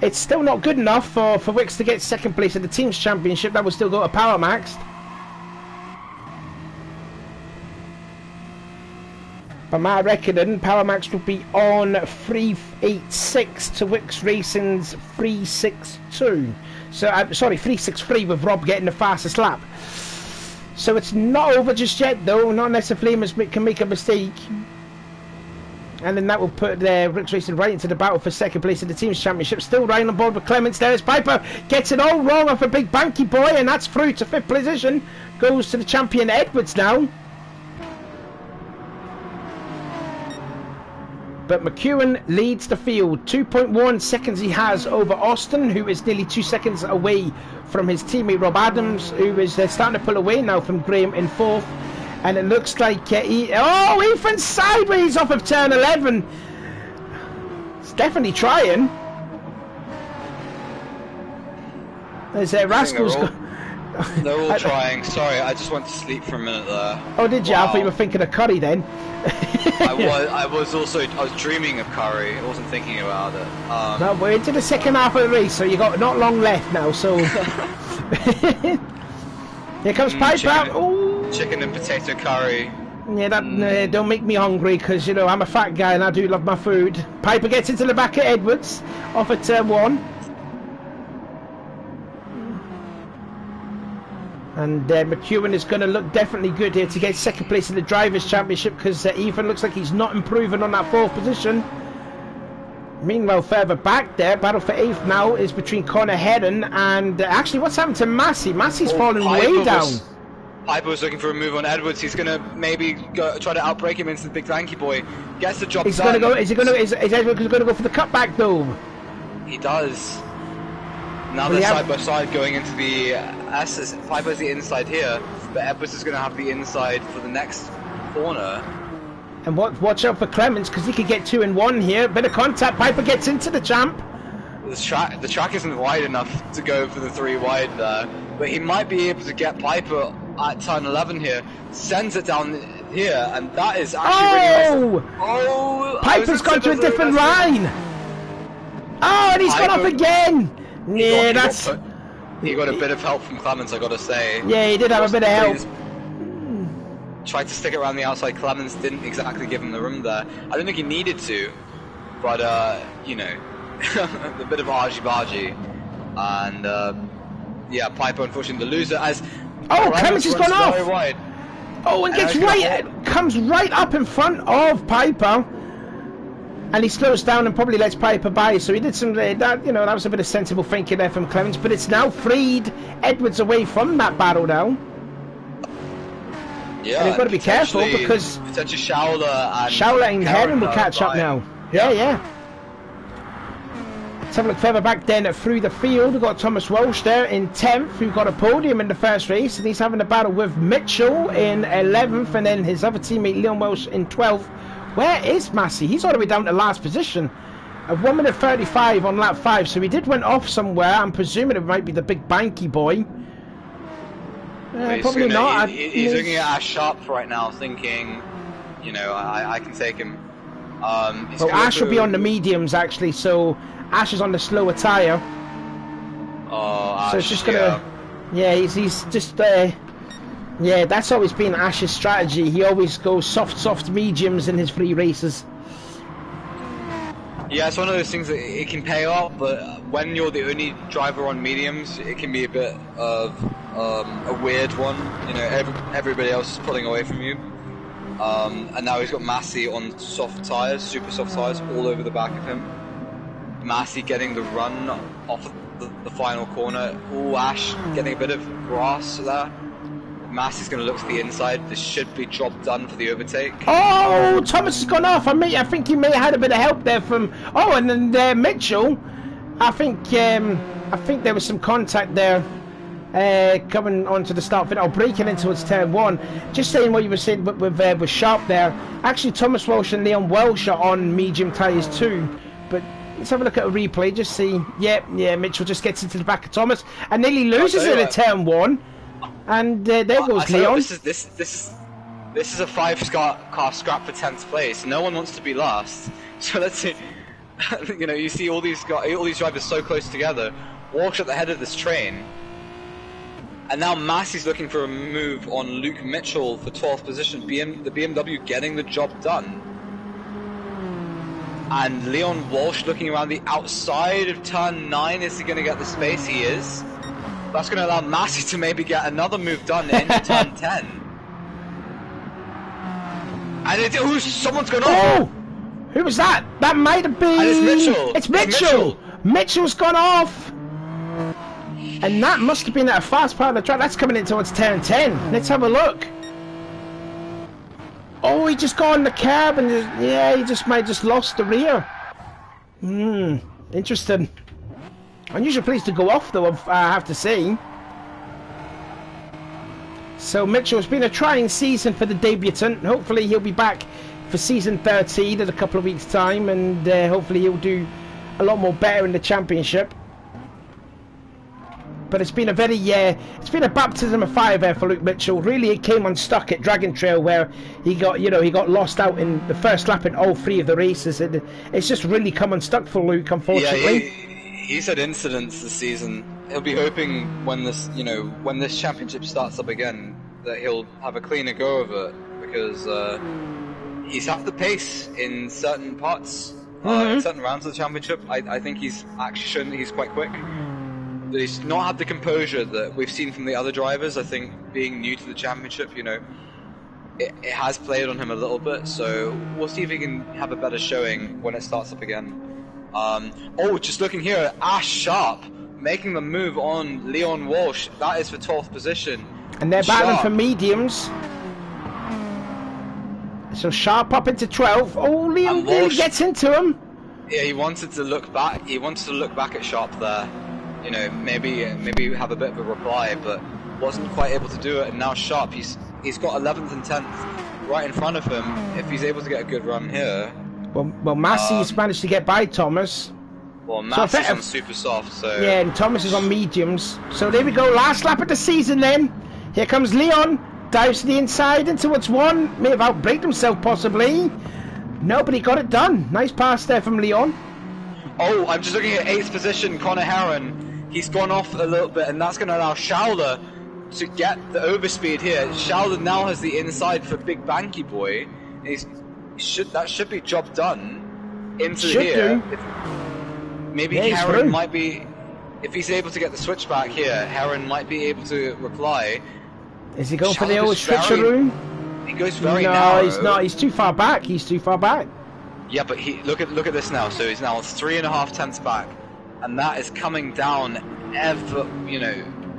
It's still not good enough for Wicks to get 2nd place in the team's championship. That will still go to Power Maxed. By my reckoning, Power Max will be on 386 to Wicks Racing's 362. So, sorry, 363 with Rob getting the fastest lap. So it's not over just yet, though. Not unless the Flamers can make a mistake. And then that will put Wicks Racing right into the battle for 2nd place in the team's championship. Still riding on board with Clements. There's Piper. Gets it all wrong off a Big Banky Boy. And that's through to 5th position. Goes to the champion Edwards now. But McEwen leads the field. 2.1 seconds he has over Austin, who is nearly 2 seconds away from his teammate Rob Adams, who is starting to pull away now from Graham in 4th. And it looks like Ethan sideways off of turn 11. It's definitely trying. There's Rascal's They're all trying. Sorry, I just went to sleep for a minute there. Oh, did you? Wow. I thought you were thinking of curry then. I was dreaming of curry. I wasn't thinking about it. No, we're into the second half of the race, so you got not long left now. So here comes Piper. Chicken and potato curry. Yeah, that don't make me hungry because you know I'm a fat guy and I do love my food. Piper gets into the back of Edwards off at turn 1. And McEwen is going to look definitely good here to get second place in the Drivers' Championship because Ethan looks like he's not improving on that 4th position. Meanwhile, further back there, battle for 8th now is between Connor Heron and... actually, what's happened to Massey? Massey's fallen way down. Piper was looking for a move on Edwards. He's going to maybe try to outbrake him into the big lanky boy. Gets the job done. Is Edwards going to go for the cutback though? He does. Now they're side by side going into the S. Piper's the inside here, but Edwards is going to have the inside for the next corner. And watch out for Clements because he could get 2 in 1 here. Bit of contact. Piper gets into the champ. The track isn't wide enough to go for the 3 wide there, but he might be able to get Piper at turn 11 here. Sends it down here, and that is actually really nice. Oh! Piper's gone to a different line. Oh, and he's gone off again. Yeah, he got a bit of help from Clements, I gotta say. Yeah, he did have a bit of help. Tried to stick it around the outside. Clements didn't exactly give him the room there. I don't think he needed to, but you know, a bit of argy-bargy, and yeah, Piper unfortunately the loser as. Oh, Clements has gone off. Wide. Oh, and comes right up in front of Piper. And he slows down and probably lets Piper by, so he did some that. You know, that was a bit of sensible thinking there from Clements. But it's now freed Edwards away from that battle now. Yeah, and you've got to be careful because potentially Schauler and Heron will catch up now. Yeah. Let's have a look further back then through the field. We've got Thomas Walsh there in 10th, who got a podium in the first race, and he's having a battle with Mitchell in 11th, and then his other teammate Leon Welsh in 12th. Where is Massey? He's all the way down to last position. At 1 minute 35 on lap 5, so he did went off somewhere. I'm presuming it might be the big banky boy. Probably not. He's looking at Ash Sharp right now, thinking, you know, I can take him. Well, Ash will be on the mediums actually, so Ash is on the slower tyre. Oh, Ash, so it's just gonna, yeah, he's just yeah, that's always been Ash's strategy. He always goes soft mediums in his free races. Yeah, it's one of those things that it can pay off, but when you're the only driver on mediums, it can be a bit of a weird one. You know, everybody else is pulling away from you. And now he's got Massey on soft tyres, super soft tyres, all over the back of him. Massey getting the run off the final corner. Ooh, Ash getting a bit of grass there. Massey's going to look to the inside. This should be job done for the overtake. Oh, Thomas has gone off. I think he may have had a bit of help there from. Oh, and then Mitchell. I think there was some contact there coming onto the start of it. Breaking into its turn 1. Just saying what you were saying with Sharp there. Actually, Thomas Walsh and Leon Welsh are on medium tyres too. But let's have a look at a replay. Just see. Yeah. Mitchell just gets into the back of Thomas and nearly loses it at turn 1. And there goes Leon. This is a 5-car scrap for 10th place. No one wants to be last. So let's see. You know, you see all these drivers so close together. Walsh at the head of this train, and now Massey's looking for a move on Luke Mitchell for 12th position. The BMW getting the job done, and Leon Walsh looking around the outside of turn 9. Is he going to get the space? He is. That's going to allow Massey to maybe get another move done into turn 10. And someone's gone off! Oh! Who was that? That might have been... And it's Mitchell! It's Mitchell! Mitchell's gone off! And that must have been at a fast part of the track. That's coming in towards turn 10. Let's have a look. Oh, he just got on the curb and he might have just lost the rear. Interesting. Unusual place to go off though, I have to say. So Mitchell, it's been a trying season for the debutant. Hopefully he'll be back for season 13 in a couple of weeks time, and hopefully he'll do a lot more better in the championship. but it's been a very it's been a baptism of fire there for Luke Mitchell. Really, it came unstuck at Dragon Trail where he got he got lost out in the first lap in all 3 of the races, and it's just really come unstuck for Luke, unfortunately. Yeah, he's had incidents this season. He'll be hoping when this when this championship starts up again that he'll have a cleaner go of it, because he's at the pace in certain parts. In certain rounds of the championship, I think he's actually shown that he's quite quick. But he's not had the composure that we've seen from the other drivers. I think being new to the championship, it has played on him a little bit. So we'll see if he can have a better showing when it starts up again. Just looking here, Ash Sharp making the move on Leon Walsh. That is for 12th position. And they're battling for mediums. So Sharp up into 12. Oh, Liam really gets into him. Yeah, he wanted to look back. He wanted to look back at Sharp there. Maybe have a bit of a reply, but wasn't quite able to do it. And now Sharp, he's got 11th and 10th right in front of him. If he's able to get a good run here. Well, Massey's managed to get by Thomas. Well, Massey's on super soft, so yeah, and Thomas is on mediums. So there we go. Last lap of the season. Then here comes Leon. Dives to the inside into what's one. May have outbraked himself possibly. Nobody got it done. Nice pass there from Leon. Oh, I'm just looking at 8th position, Connor Heron. He's gone off a little bit, and that's going to allow Schauler to get the overspeed here. Schauler now has the inside for Big Banky Boy. That should be job done into here. Maybe Heron might be, if he's able to get the switchback here, Heron might be able to reply. Is he going for the old switcheroo? He goes very narrow. No, he's not. He's too far back. He's too far back. Yeah, but look at this now. So he's now 3.5 tenths back, and that is coming down ever.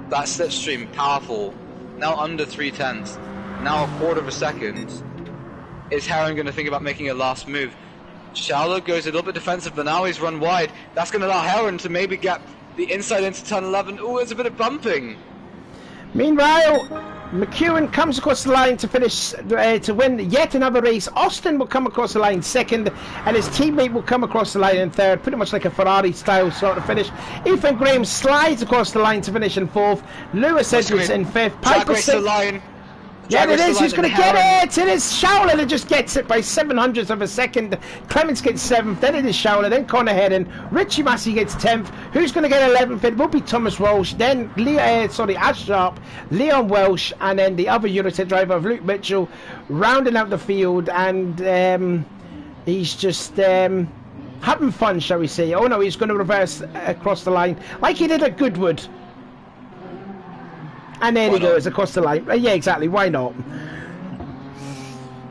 That slipstream powerful. Now under 3 tenths. Now a quarter of a second. Is Heron going to think about making a last move? Schauler goes a little bit defensive, but now he's run wide. That's going to allow Heron to maybe get the inside into turn 11. Oh, there's a bit of bumping. Meanwhile, McEwen comes across the line to finish to win yet another race. Austin will come across the line second, and his teammate will come across the line in third, pretty much like a Ferrari-style sort of finish. Ethan Graham slides across the line to finish in fourth. Lewis Edwards in fifth. Piper the line. Yeah, it is. Who's going to get it? It is Schauler that just gets it by 700ths of a second. Clements gets 7th. Then it is Schauler. Then Connor Heron. Richie Massey gets 10th. Who's going to get 11th? It will be Thomas Walsh. Then Ash Sharp, Leon Welsh, and then the other Eurotech driver of Luke Mitchell rounding out the field. And he's just having fun, shall we say. Oh no, he's going to reverse across the line like he did at Goodwood. And there he goes across the line. Yeah, exactly. Why not?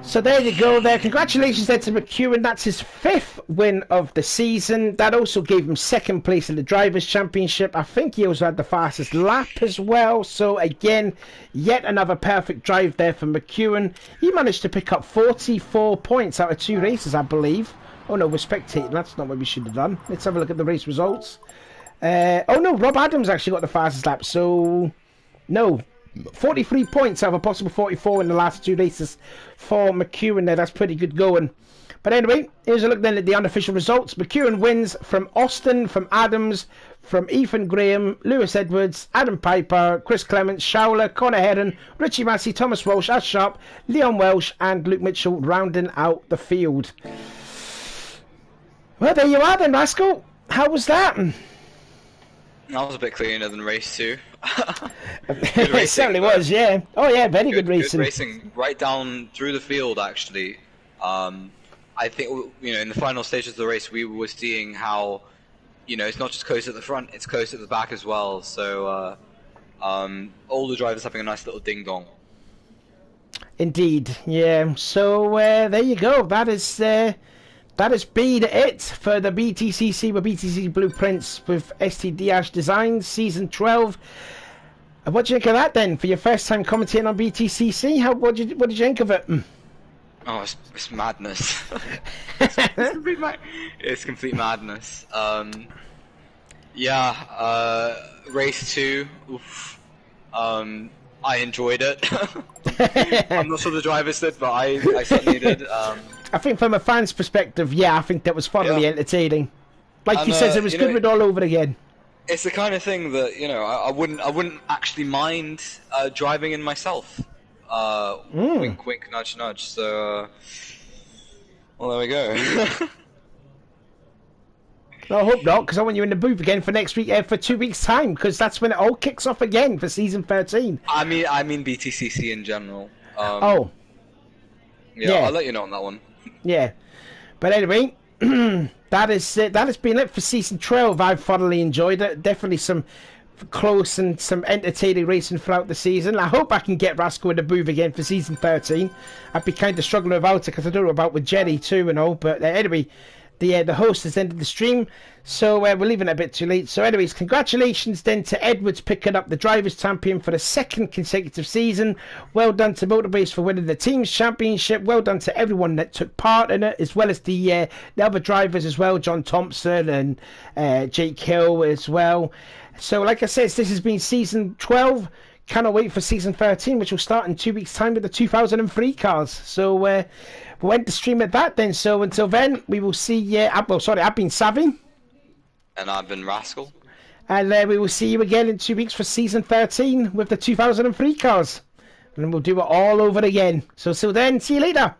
So there you go there. Congratulations there to McEwen. That's his 5th win of the season. That also gave him 2nd place in the Drivers' Championship. I think he also had the fastest lap as well. So again, yet another perfect drive there for McEwen. He managed to pick up 44 points out of 2 races, I believe. Oh no, we're spectating. That's not what we should have done. Let's have a look at the race results. Oh no, Rob Adams actually got the fastest lap. So... no, 43 points out of a possible 44 in the last 2 races for McEwen there. That's pretty good going. But anyway, here's a look then at the unofficial results. McEwen wins from Austin, from Adams, from Ethan Graham, Lewis Edwards, Adam Piper, Chris Clements, Schauler, Connor Heron, Richie Massey, Thomas Walsh, Ash Sharp, Leon Welsh, and Luke Mitchell rounding out the field. Well, there you are then, Rascal. How was that? That was a bit cleaner than race 2. It certainly was, yeah. Oh yeah, very good racing. Good racing right down through the field, actually. I think in the final stages of the race, we were seeing how it's not just close at the front; it's close at the back as well. So all the drivers having a nice little ding dong. Indeed, yeah. So there you go. That has been it for the BTCC with BTCC Blueprints with STDash Designs Season 12. What do you think of that then, for your first time commentating on BTCC? What did you think of it? Oh, it's madness. It's complete madness. Race 2, oof. I enjoyed it. I'm not sure the drivers did, but I certainly did. I think from a fan's perspective, yeah, I think that was thoroughly entertaining. Like he says, it was Goodwood all over again. it's the kind of thing that, you know, I wouldn't actually mind driving in myself. Wink, wink, nudge, nudge. So, well, there we go. No, I hope not, because I want you in the booth again for next week, for 2 weeks' time, because that's when it all kicks off again for season 13. I mean BTCC in general. Yeah, I'll let you know on that one. Yeah, but anyway, that has been it for season 12. I've thoroughly enjoyed it. Definitely some close and some entertaining racing throughout the season. I hope I can get Rascal in the booth again for season 13. I'd be kind of struggling without it because I don't know about with Jerry too and all. But anyway, the host has ended the stream, so we're leaving it a bit too late. So anyways, congratulations then to Edwards picking up the Drivers' Champion for the second consecutive season. Well done to Motorbase for winning the Teams Championship. Well done to everyone that took part in it, as well as the other drivers as well, John Thompson and Jake Hill as well. So like I said, this has been season 12. Cannot wait for season 13, which will start in 2 weeks' time with the 2003 cars. So we'll end the stream at that then. So until then, we will see. I've been Savvy. And I've been Rascal. And we will see you again in 2 weeks for season 13 with the 2003 cars. And we'll do it all over again. So till then, see you later.